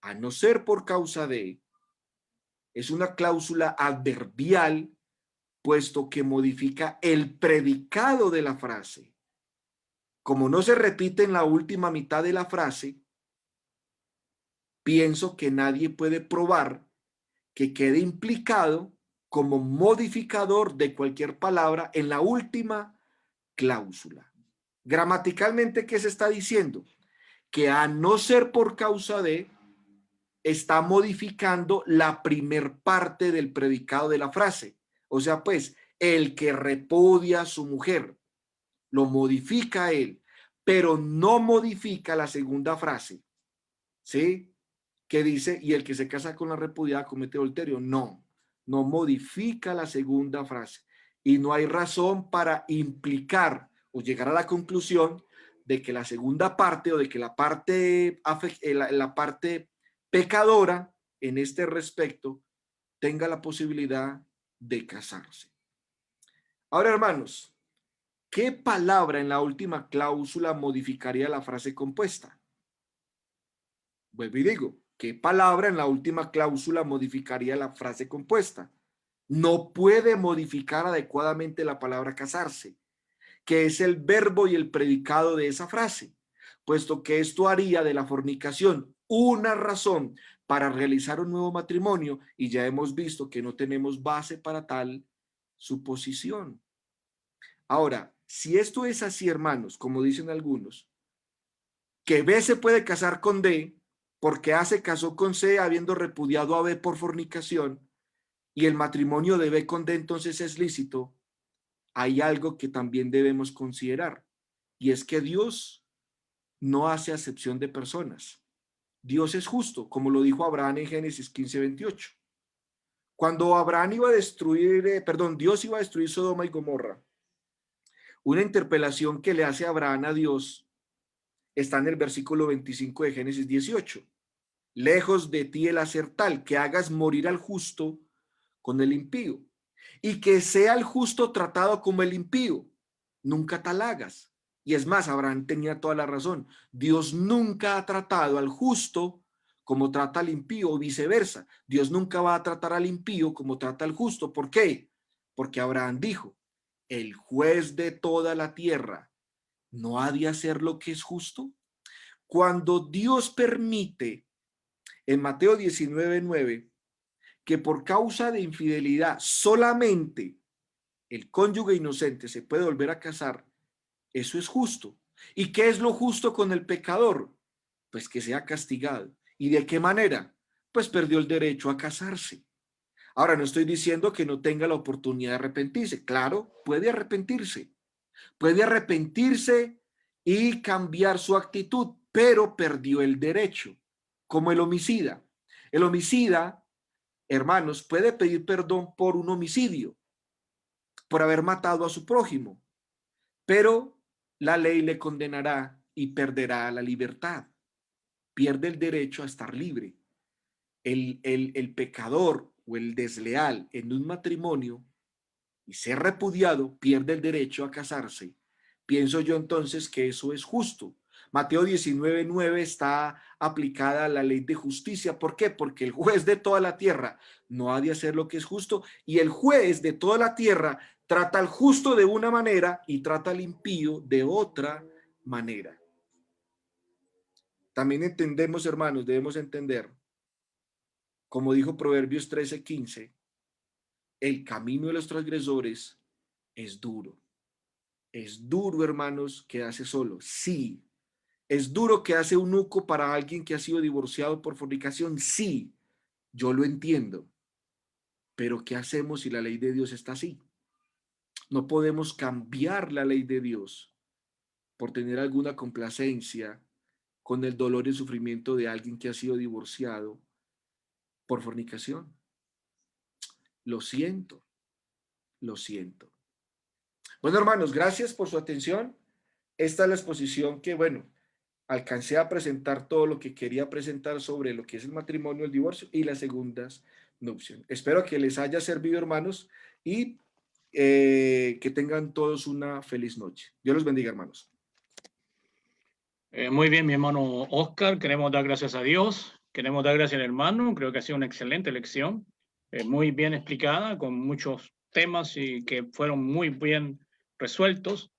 A no ser por causa de, es una cláusula adverbial, puesto que modifica el predicado de la frase. Como no se repite en la última mitad de la frase, pienso que nadie puede probar que quede implicado como modificador de cualquier palabra en la última cláusula. Gramaticalmente, ¿qué se está diciendo? Que a no ser por causa de, está modificando la primer parte del predicado de la frase. O sea, pues, el que repudia a su mujer, lo modifica él, pero no modifica la segunda frase, ¿sí? Que dice, y el que se casa con la repudiada comete adulterio. No, no modifica la segunda frase. Y no hay razón para implicar o llegar a la conclusión de que la segunda parte o de que la parte pecadora en este respecto tenga la posibilidad de casarse. Ahora, hermanos, ¿qué palabra en la última cláusula modificaría la frase compuesta? Vuelvo y digo, ¿qué palabra en la última cláusula modificaría la frase compuesta? No puede modificar adecuadamente la palabra casarse, que es el verbo y el predicado de esa frase, puesto que esto haría de la fornicación una razón para realizar un nuevo matrimonio, y ya hemos visto que no tenemos base para tal suposición. Ahora, si esto es así, hermanos, como dicen algunos, que B se puede casar con D porque A se casó con C habiendo repudiado a B por fornicación, y el matrimonio de B con D entonces es lícito, hay algo que también debemos considerar, y es que Dios no hace acepción de personas. Dios es justo, como lo dijo Abraham en Génesis 15:28. Cuando Abraham iba a destruir, Dios iba a destruir Sodoma y Gomorra, una interpelación que le hace Abraham a Dios está en el versículo 25 de Génesis 18. Lejos de ti el hacer tal, que hagas morir al justo con el impío, y que sea el justo tratado como el impío. Nunca tal hagas. Y es más, Abraham tenía toda la razón. Dios nunca ha tratado al justo como trata al impío, o viceversa. Dios nunca va a tratar al impío como trata al justo. ¿Por qué? Porque Abraham dijo, el juez de toda la tierra no ha de hacer lo que es justo. Cuando Dios permite en Mateo 19:9 que por causa de infidelidad solamente el cónyuge inocente se puede volver a casar, eso es justo. ¿Y qué es lo justo con el pecador? Pues que sea castigado. ¿Y de qué manera? Pues perdió el derecho a casarse. Ahora, no estoy diciendo que no tenga la oportunidad de arrepentirse. Claro, puede arrepentirse. Puede arrepentirse y cambiar su actitud, pero perdió el derecho, como el homicida. El homicida, hermanos, puede pedir perdón por un homicidio, por haber matado a su prójimo, pero la ley le condenará y perderá la libertad. Pierde el derecho a estar libre. El pecador o el desleal en un matrimonio y ser repudiado pierde el derecho a casarse. Pienso yo entonces que eso es justo. Mateo 19:9 está aplicada a la ley de justicia. ¿Por qué? Porque el juez de toda la tierra no ha de hacer lo que es justo y el juez de toda la tierra trata al justo de una manera y trata al impío de otra manera. También entendemos, hermanos, debemos entender, como dijo Proverbios 13:15, el camino de los transgresores es duro. Es duro, hermanos, quedarse solo. Sí. Es duro quedarse eunuco para alguien que ha sido divorciado por fornicación. Sí, yo lo entiendo. Pero ¿qué hacemos si la ley de Dios está así? No podemos cambiar la ley de Dios por tener alguna complacencia con el dolor y el sufrimiento de alguien que ha sido divorciado por fornicación. Lo siento, lo siento. Bueno, hermanos, gracias por su atención. Esta es la exposición que, bueno, alcancé a presentar todo lo que quería presentar sobre lo que es el matrimonio, el divorcio y las segundas nupcias. Espero que les haya servido, hermanos, y que tengan todos una feliz noche. Dios los bendiga, hermanos. Muy bien, mi hermano Oscar, queremos dar gracias a Dios, queremos dar gracias al hermano, creo que ha sido una excelente lección, muy bien explicada, con muchos temas y que fueron muy bien resueltos.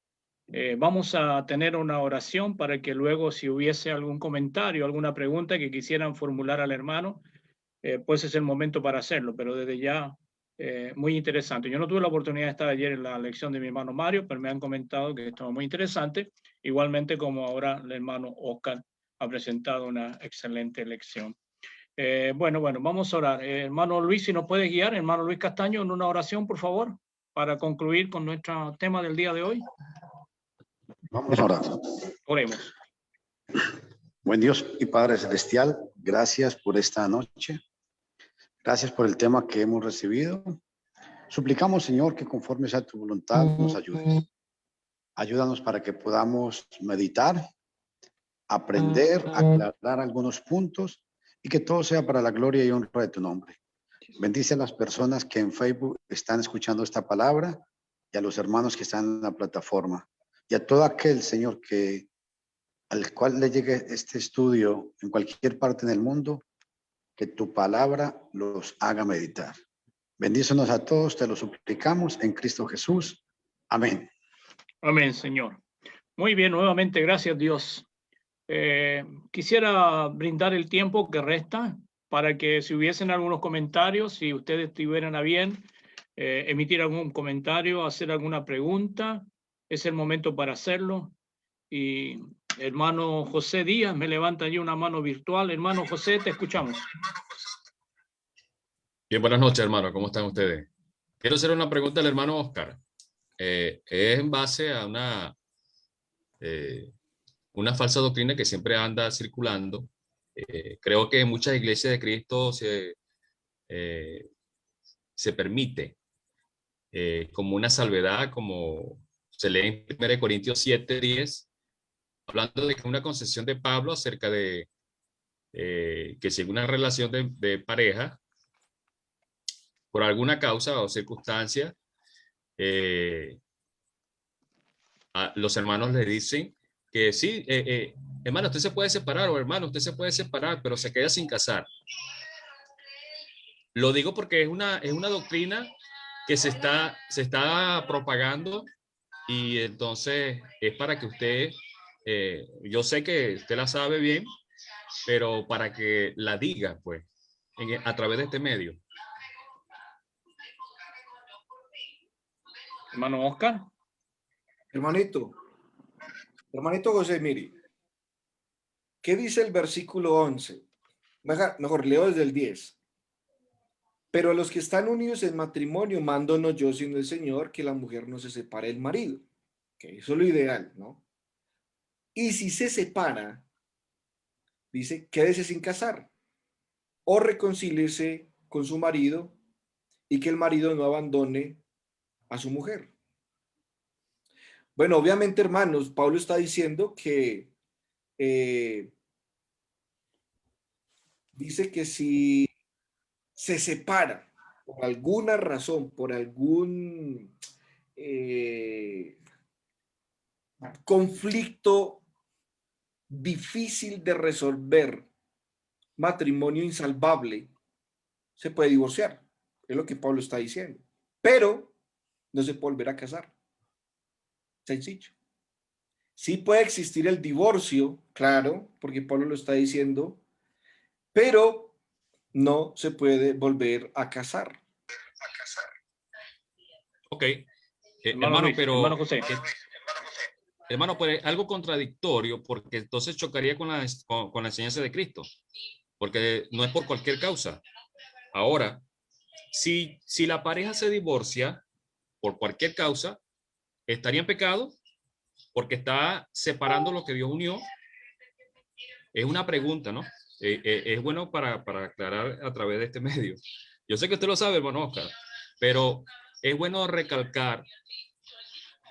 Vamos a tener una oración para que luego, si hubiese algún comentario, alguna pregunta que quisieran formular al hermano, pues es el momento para hacerlo, pero desde ya, muy interesante. Yo no tuve la oportunidad de estar ayer en la lección de mi hermano Mario, pero me han comentado que estaba muy interesante, igualmente como ahora el hermano Oscar ha presentado una excelente lección. Bueno, vamos a orar. Hermano Luis, si nos puede guiar, hermano Luis Castaño, en una oración, por favor, para concluir con nuestro tema del día de hoy. Vamos a orar. Oremos. Buen Dios y Padre Celestial, gracias por esta noche. Gracias por el tema que hemos recibido. Suplicamos, Señor, que conforme sea tu voluntad nos ayudes. Ayúdanos para que podamos meditar, aprender, aclarar algunos puntos y que todo sea para la gloria y honra de tu nombre. Bendice a las personas que en Facebook están escuchando esta palabra y a los hermanos que están en la plataforma. Y a todo aquel, Señor, al cual le llegue este estudio en cualquier parte del mundo, que tu palabra los haga meditar. Bendícenos a todos, te lo suplicamos en Cristo Jesús. Amén. Amén, Señor. Muy bien, nuevamente, gracias Dios. Quisiera brindar el tiempo que resta para que si hubiesen algunos comentarios, si ustedes estuvieran a bien, emitir algún comentario, hacer alguna pregunta, es el momento para hacerlo. Y hermano José Díaz me levanta allí una mano virtual. Hermano José, te escuchamos. Bien, buenas noches, hermano. ¿Cómo están ustedes? Quiero hacer una pregunta al hermano Oscar. Es en base a una falsa doctrina que siempre anda circulando. Creo que en muchas iglesias de Cristo se permite como una salvedad, como se lee en 1 Corintios 7:10, hablando de que una concesión de Pablo acerca de que si en una relación de pareja, por alguna causa o circunstancia, los hermanos le dicen que sí, hermano, usted se puede separar, o hermano, usted se puede separar, pero se queda sin casar. Lo digo porque es una doctrina que se está propagando, y entonces es para que usted, yo sé que usted la sabe bien, pero para que la diga, pues, a través de este medio. Hermano Oscar. Hermanito José, mire, ¿qué dice el versículo 11? Mejor leo desde el 10. Pero a los que están unidos en matrimonio, mando no yo, sino el Señor, que la mujer no se separe del marido. Okay, eso es lo ideal, ¿no? Y si se separa, dice, quédese sin casar o reconcíliese con su marido y que el marido no abandone a su mujer. Bueno, obviamente, hermanos, Pablo está diciendo que dice que si se separa por alguna razón, por algún conflicto difícil de resolver, matrimonio insalvable, se puede divorciar. Es lo que Pablo está diciendo. Pero no se puede volver a casar. Sencillo. Sí puede existir el divorcio, claro, porque Pablo lo está diciendo, pero no se puede volver a casar. Ok. Hermano Luis, pero hermano José. hermano, pues algo contradictorio, porque entonces chocaría con con la enseñanza de Cristo, porque no es por cualquier causa. Ahora, si la pareja se divorcia por cualquier causa, ¿estaría en pecado? Porque está separando lo que Dios unió. Es una pregunta, ¿no? Es bueno para aclarar a través de este medio. Yo sé que usted lo sabe, hermano Oscar, pero es bueno recalcar,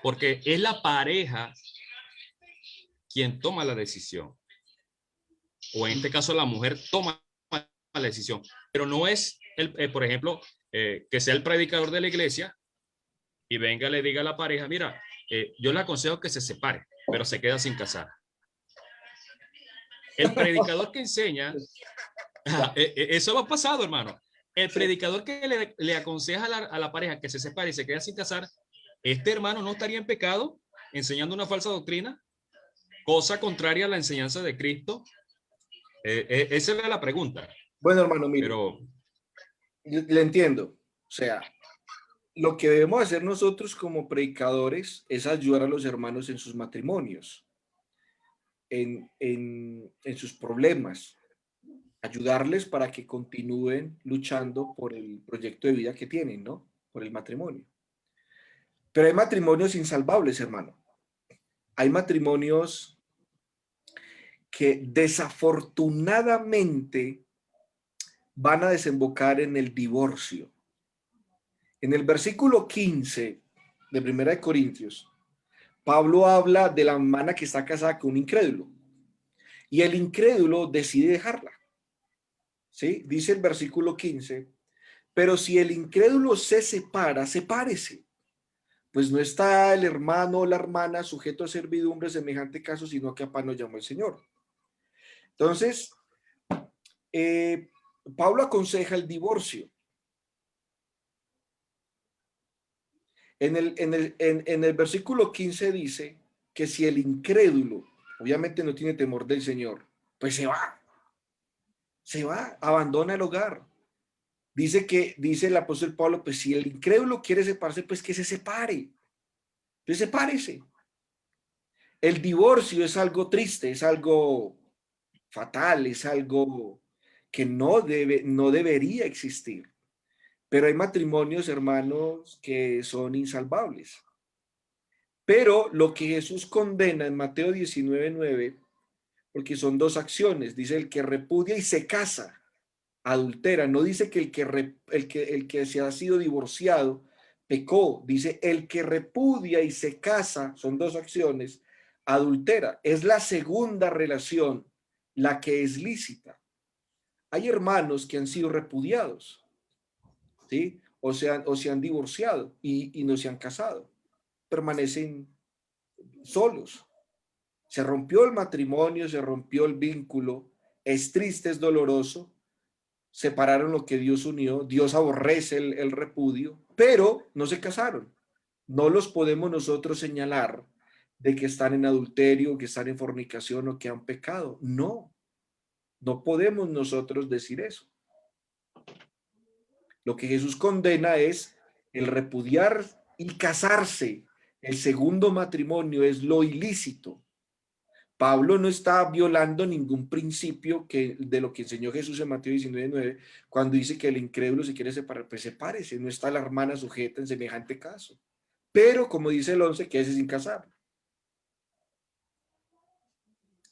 porque es la pareja quien toma la decisión. O en este caso la mujer toma la decisión. Pero no es, por ejemplo, que sea el predicador de la iglesia y venga y le diga a la pareja, mira, yo le aconsejo que se separe, pero se queda sin casar. El predicador que enseña, eso lo ha pasado, hermano. El predicador que le aconseja a la pareja que se separe y se queda sin casar, este hermano no estaría en pecado enseñando una falsa doctrina, cosa contraria a la enseñanza de Cristo. Esa es la pregunta. Bueno, hermano, mire, pero le entiendo. O sea, lo que debemos hacer nosotros como predicadores es ayudar a los hermanos en sus matrimonios, en sus problemas, ayudarles para que continúen luchando por el proyecto de vida que tienen, ¿no? Por el matrimonio. Pero hay matrimonios insalvables, hermano. Hay matrimonios que desafortunadamente van a desembocar en el divorcio. En el versículo 15 de 1 Corintios, Pablo habla de la hermana que está casada con un incrédulo y el incrédulo decide dejarla. ¿Sí? Dice el versículo 15, pero si el incrédulo se separa, sepárese, pues no está el hermano o la hermana sujeto a servidumbre semejante caso, sino que a paz nos llamó el Señor. Entonces, Pablo aconseja el divorcio. En el versículo 15 dice que si el incrédulo, obviamente no tiene temor del Señor, pues se va, abandona el hogar. Dice el apóstol Pablo, pues si el incrédulo quiere separarse, pues que se separe. Pues sepárese. El divorcio es algo triste, es algo fatal, es algo que no debería existir. Pero hay matrimonios, hermanos, que son insalvables. Pero lo que Jesús condena en Mateo 19:9, porque son dos acciones, dice el que repudia y se casa, adultera, no dice que el que se ha sido divorciado pecó, dice el que repudia y se casa, son dos acciones, adultera, es la segunda relación la que es lícita. Hay hermanos que han sido repudiados, ¿sí? O se han divorciado y no se han casado, permanecen solos. Se rompió el matrimonio, se rompió el vínculo, es triste, es doloroso, separaron lo que Dios unió, Dios aborrece el repudio, pero no se casaron. No los podemos nosotros señalar de que están en adulterio, que están en fornicación o que han pecado. No, no podemos nosotros decir eso. Lo que Jesús condena es el repudiar Y casarse, el segundo matrimonio, es lo ilícito. Pablo no está violando ningún principio de lo que enseñó Jesús en Mateo 19:9, cuando dice que el incrédulo se quiere separar, pues sepárese, no está la hermana sujeta en semejante caso. Pero, como dice el 11, quédese sin casar.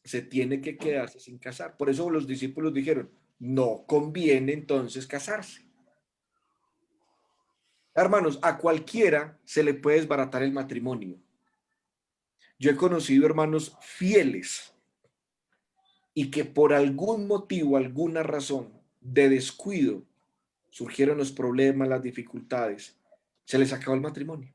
Se tiene que quedarse sin casar. Por eso los discípulos dijeron, no conviene entonces casarse. Hermanos, a cualquiera se le puede desbaratar el matrimonio. Yo he conocido hermanos fieles y que por algún motivo, alguna razón de descuido, surgieron los problemas, las dificultades, se les acabó el matrimonio.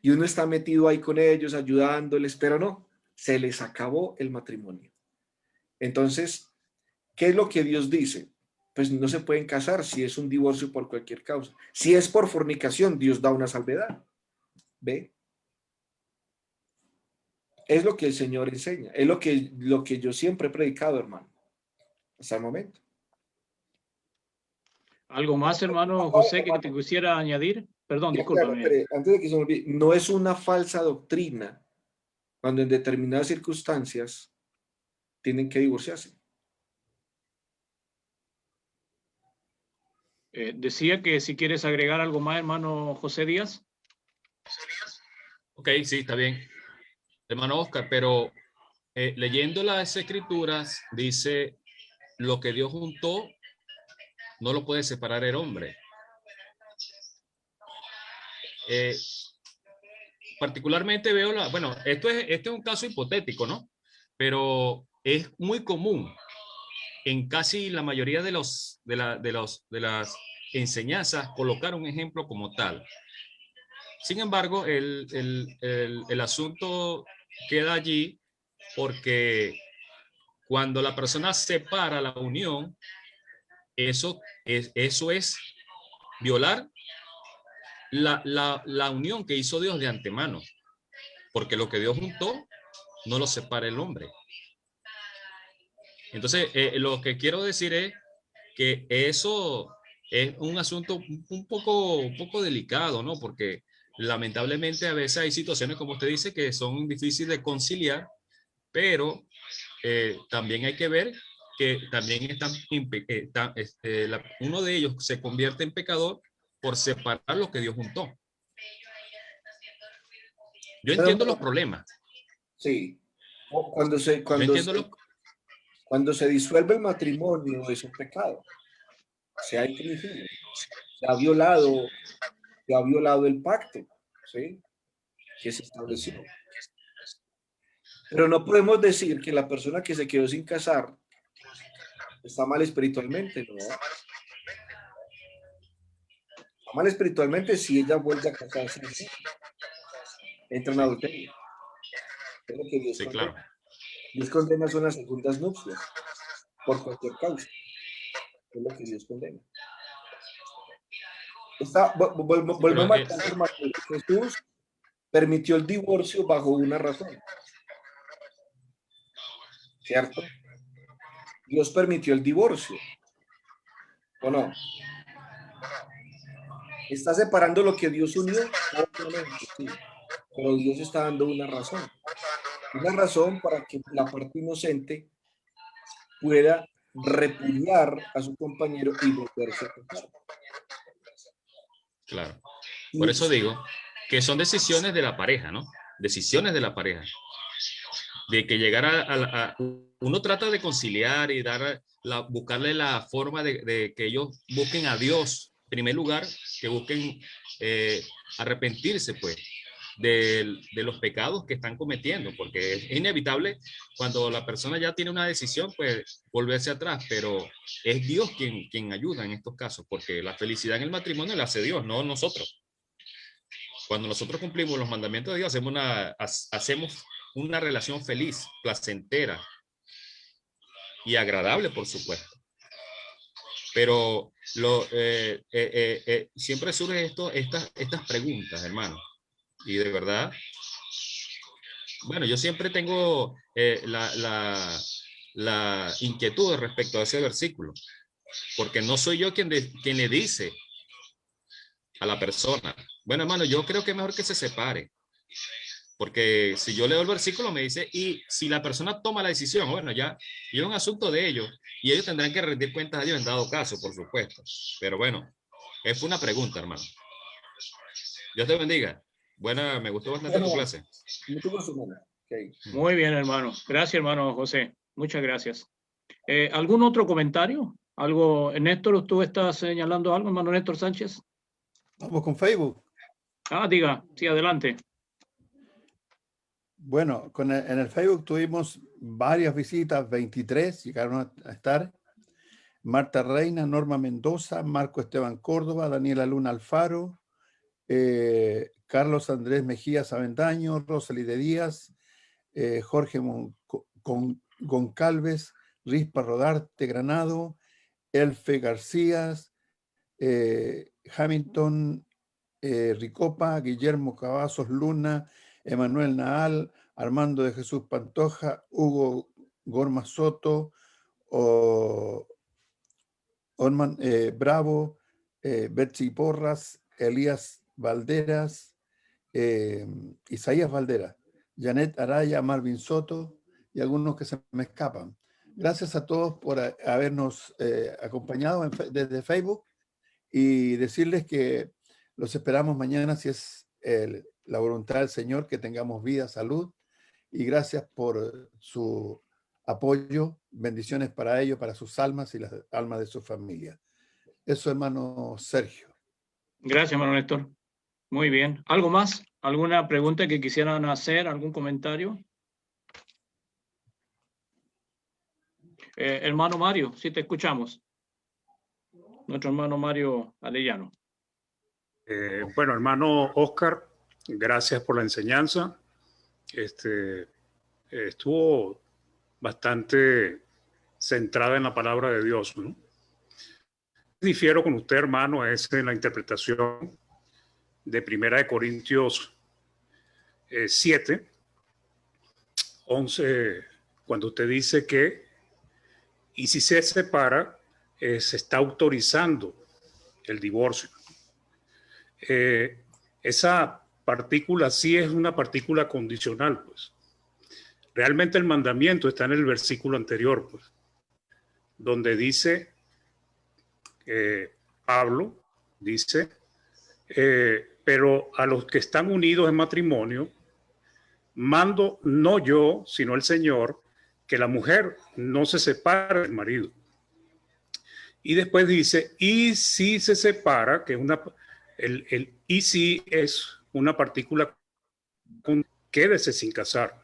Y uno está metido ahí con ellos, ayudándoles, pero no, se les acabó el matrimonio. Entonces, ¿qué es lo que Dios dice? Pues no se pueden casar si es un divorcio por cualquier causa. Si es por fornicación, Dios da una salvedad. ¿Ve? Es lo que el Señor enseña. Es lo que yo siempre he predicado, hermano. Hasta el momento. ¿Algo más, hermano José, que te quisiera añadir? Perdón, discúlpame. Antes de que se me olvide, no es una falsa doctrina cuando en determinadas circunstancias tienen que divorciarse. Decía que si quieres agregar algo más, hermano José Díaz. Ok, sí, está bien. Hermano Oscar, pero leyendo las escrituras, dice, lo que Dios juntó, no lo puede separar el hombre. Particularmente veo bueno, este es un caso hipotético, ¿no? Pero es muy común en casi la mayoría de las enseñanzas colocar un ejemplo como tal. Sin embargo, el asunto queda allí porque cuando la persona separa la unión, eso es violar la unión que hizo Dios de antemano, porque lo que Dios juntó no lo separa el hombre. Entonces, lo que quiero decir es que eso es un asunto un poco delicado, ¿no? Porque lamentablemente a veces hay situaciones, como usted dice, que son difíciles de conciliar, pero también hay que ver que también uno de ellos se convierte en pecador por separar lo que Dios juntó. Yo entiendo los problemas. Sí. Cuando se disuelve el matrimonio es un pecado. Se ha infringido. Se ha violado el pacto, ¿sí? Que se estableció. Pero no podemos decir que la persona que se quedó sin casar está mal espiritualmente, ¿no? Está mal espiritualmente si ella vuelve a casarse. Entra en adulterio. Es lo que Dios condena. Claro. Dios condena son las segundas nupcias por cualquier causa. Es lo que Dios condena. Volvemos a confirmar que Jesús permitió el divorcio bajo una razón. ¿Cierto? Dios permitió el divorcio. ¿O no? ¿Está separando lo que Dios unió? Obviamente, sí. Pero Dios está dando una razón. Una razón para que la parte inocente pueda repudiar a su compañero y volverse a casar. Claro. Por eso digo que son decisiones de la pareja, ¿no? Decisiones de la pareja. De que llegar uno trata de conciliar y buscarle la forma de que ellos busquen a Dios en primer lugar, que busquen arrepentirse, pues, de los pecados que están cometiendo, porque es inevitable cuando la persona ya tiene una decisión, pues, volverse atrás, pero es Dios quien ayuda en estos casos, porque la felicidad en el matrimonio la hace Dios, no nosotros. Cuando nosotros cumplimos los mandamientos de Dios, hacemos una relación feliz, placentera y agradable, por supuesto. Pero siempre surgen estas preguntas, hermano. Y de verdad, bueno, yo siempre tengo la inquietud respecto a ese versículo, porque no soy yo quien le dice a la persona, Bueno, hermano, yo creo que es mejor que se separe. Porque si yo leo el versículo me dice, y si la persona toma la decisión, bueno, ya y es un asunto de ellos, y ellos tendrán que rendir cuentas a Dios en dado caso, por supuesto. Pero bueno, es una pregunta, hermano. Dios te bendiga. Buena, me gustó bastante tu clase. Mucho gusto, hermano. Okay. Muy bien, hermano. Gracias, hermano José. Muchas gracias. ¿Algún otro comentario? ¿Algo? Néstor, ¿tú estás señalando algo, hermano Néstor Sánchez? Vamos con Facebook. Diga, sí, adelante. Bueno, en el Facebook tuvimos varias visitas, 23 llegaron a estar. Marta Reina, Norma Mendoza, Marco Esteban Córdoba, Daniela Luna Alfaro, Carlos Andrés Mejía Avendaño, Rosalí de Díaz, Jorge Goncalves, Rispa Rodarte Granado, Elfe García, Hamilton Ricopa, Guillermo Cavazos Luna, Emanuel Naal, Armando de Jesús Pantoja, Hugo Gorma Soto, Orman Bravo, Betsy Porras, Elías Valderas, Isaías Valderas, Janet Araya, Marvin Soto y algunos que se me escapan. Gracias a todos por habernos acompañado desde Facebook y decirles que los esperamos mañana si es la voluntad del Señor, que tengamos vida, salud, y gracias por su apoyo, bendiciones para ellos, para sus almas y las almas de su familia. Eso, hermano Sergio. Gracias, hermano Néstor. Muy bien. ¿Algo más? ¿Alguna pregunta que quisieran hacer? ¿Algún comentario? Hermano Mario, sí te escuchamos. Nuestro hermano Mario Arellano. Bueno, hermano Oscar, gracias por la enseñanza. Estuvo bastante centrada en la palabra de Dios, ¿no? Difiero con usted, hermano, es en la interpretación de 1 Corintios 7, 11, cuando usted dice que, y si se separa, se está autorizando el divorcio. Esa partícula sí es una partícula condicional, pues. Realmente el mandamiento está en el versículo anterior, pues, donde dice, Pablo dice, pero a los que están unidos en matrimonio, mando no yo, sino el Señor, que la mujer no se separe del marido. Y después dice, y si se separa, que el y si es una partícula, quédese sin casar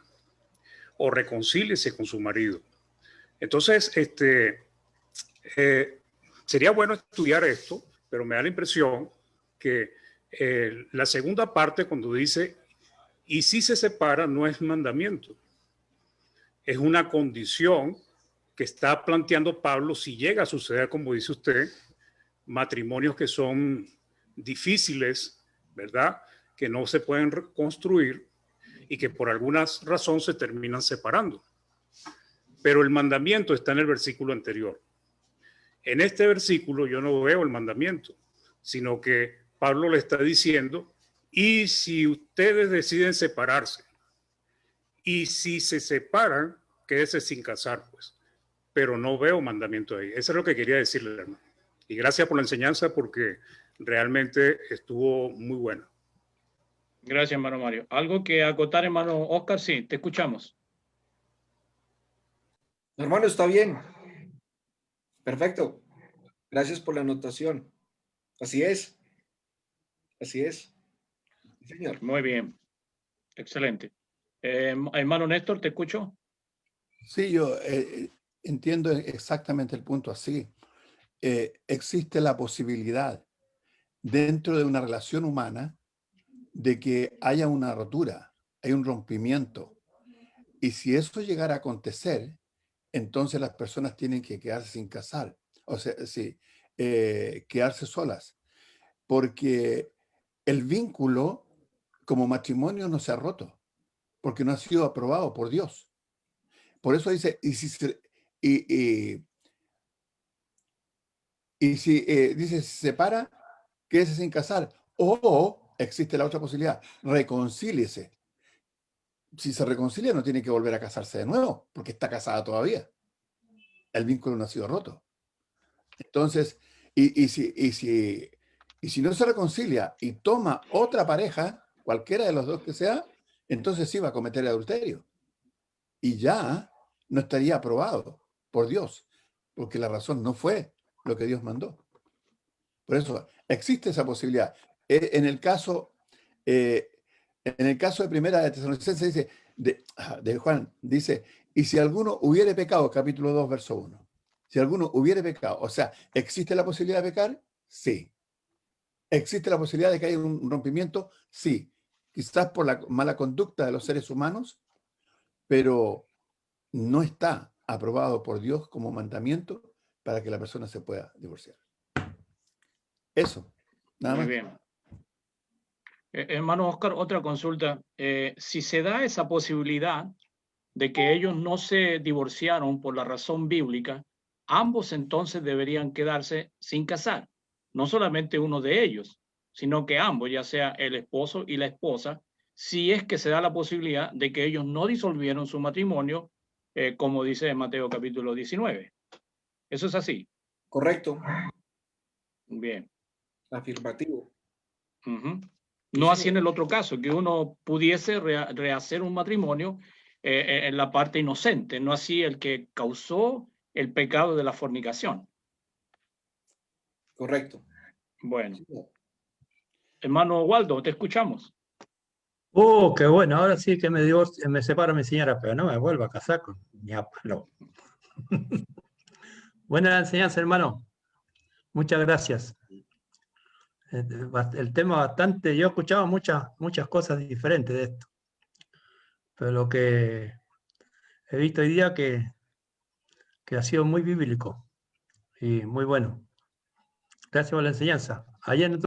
o reconcíliese con su marido. Entonces, sería bueno estudiar esto, pero me da la impresión que la segunda parte, cuando dice, y si se separa, no es mandamiento. Es una condición que está planteando Pablo si llega a suceder, como dice usted, matrimonios que son difíciles, ¿verdad? Que no se pueden reconstruir y que por alguna razón se terminan separando. Pero el mandamiento está en el versículo anterior. En este versículo yo no veo el mandamiento, sino que Pablo le está diciendo, y si ustedes deciden separarse, y si se separan, quédese sin casar, pues. Pero no veo mandamiento ahí. Eso es lo que quería decirle, hermano. Y gracias por la enseñanza porque realmente estuvo muy buena. Gracias, hermano Mario. ¿Algo que acotar, hermano Oscar? Sí, te escuchamos. Hermano, está bien. Perfecto. Gracias por la anotación. Así es. Así es. Señor. Muy bien. Excelente. Hermano Néstor, ¿te escucho? Sí, yo entiendo exactamente el punto así. Existe la posibilidad dentro de una relación humana de que haya una rotura, hay un rompimiento. Y si eso llegara a acontecer, entonces las personas tienen que quedarse sin casar, o sea, sí, quedarse solas, porque el vínculo como matrimonio no se ha roto, porque no ha sido aprobado por Dios. Por eso dice, y si dice, se separa, quédese sin casar, o existe la otra posibilidad, reconcíliese. Si se reconcilia no tiene que volver a casarse de nuevo, porque está casada todavía. El vínculo no ha sido roto. Entonces, y si no se reconcilia y toma otra pareja, cualquiera de los dos que sea, entonces sí va a cometer el adulterio. Y ya no estaría aprobado por Dios, porque la razón no fue lo que Dios mandó. Por eso existe esa posibilidad. En el caso de Primera de Tesalonicenses dice, de Juan, dice, y si alguno hubiere pecado, capítulo 2, verso 1. Si alguno hubiere pecado, o sea, ¿existe la posibilidad de pecar? Sí. ¿Existe la posibilidad de que haya un rompimiento? Sí. Quizás por la mala conducta de los seres humanos, pero no está aprobado por Dios como mandamiento para que la persona se pueda divorciar. Eso, nada Muy más. bien. Hermano Oscar, otra consulta. Si se da esa posibilidad de que ellos no se divorciaron por la razón bíblica, ambos entonces deberían quedarse sin casar. No solamente uno de ellos, sino que ambos, ya sea el esposo y la esposa, si es que se da la posibilidad de que ellos no disolvieron su matrimonio, como dice en Mateo capítulo 19. ¿Eso es así? Correcto, Bien. afirmativo. Ujú. Sí, No así señor. en el otro caso, que uno pudiese rehacer un matrimonio en la parte inocente, no así el que causó el pecado de la fornicación. Correcto. Bueno, Sí, señor. hermano Waldo, te escuchamos. Qué bueno, ahora sí que me separo mi señora, pero no me vuelvo a casar con ni a palo. Buena enseñanza, hermano. Muchas gracias. El tema bastante, yo he escuchado muchas cosas diferentes de esto, pero lo que he visto hoy día que ha sido muy bíblico y muy bueno. Gracias por la enseñanza. Ayer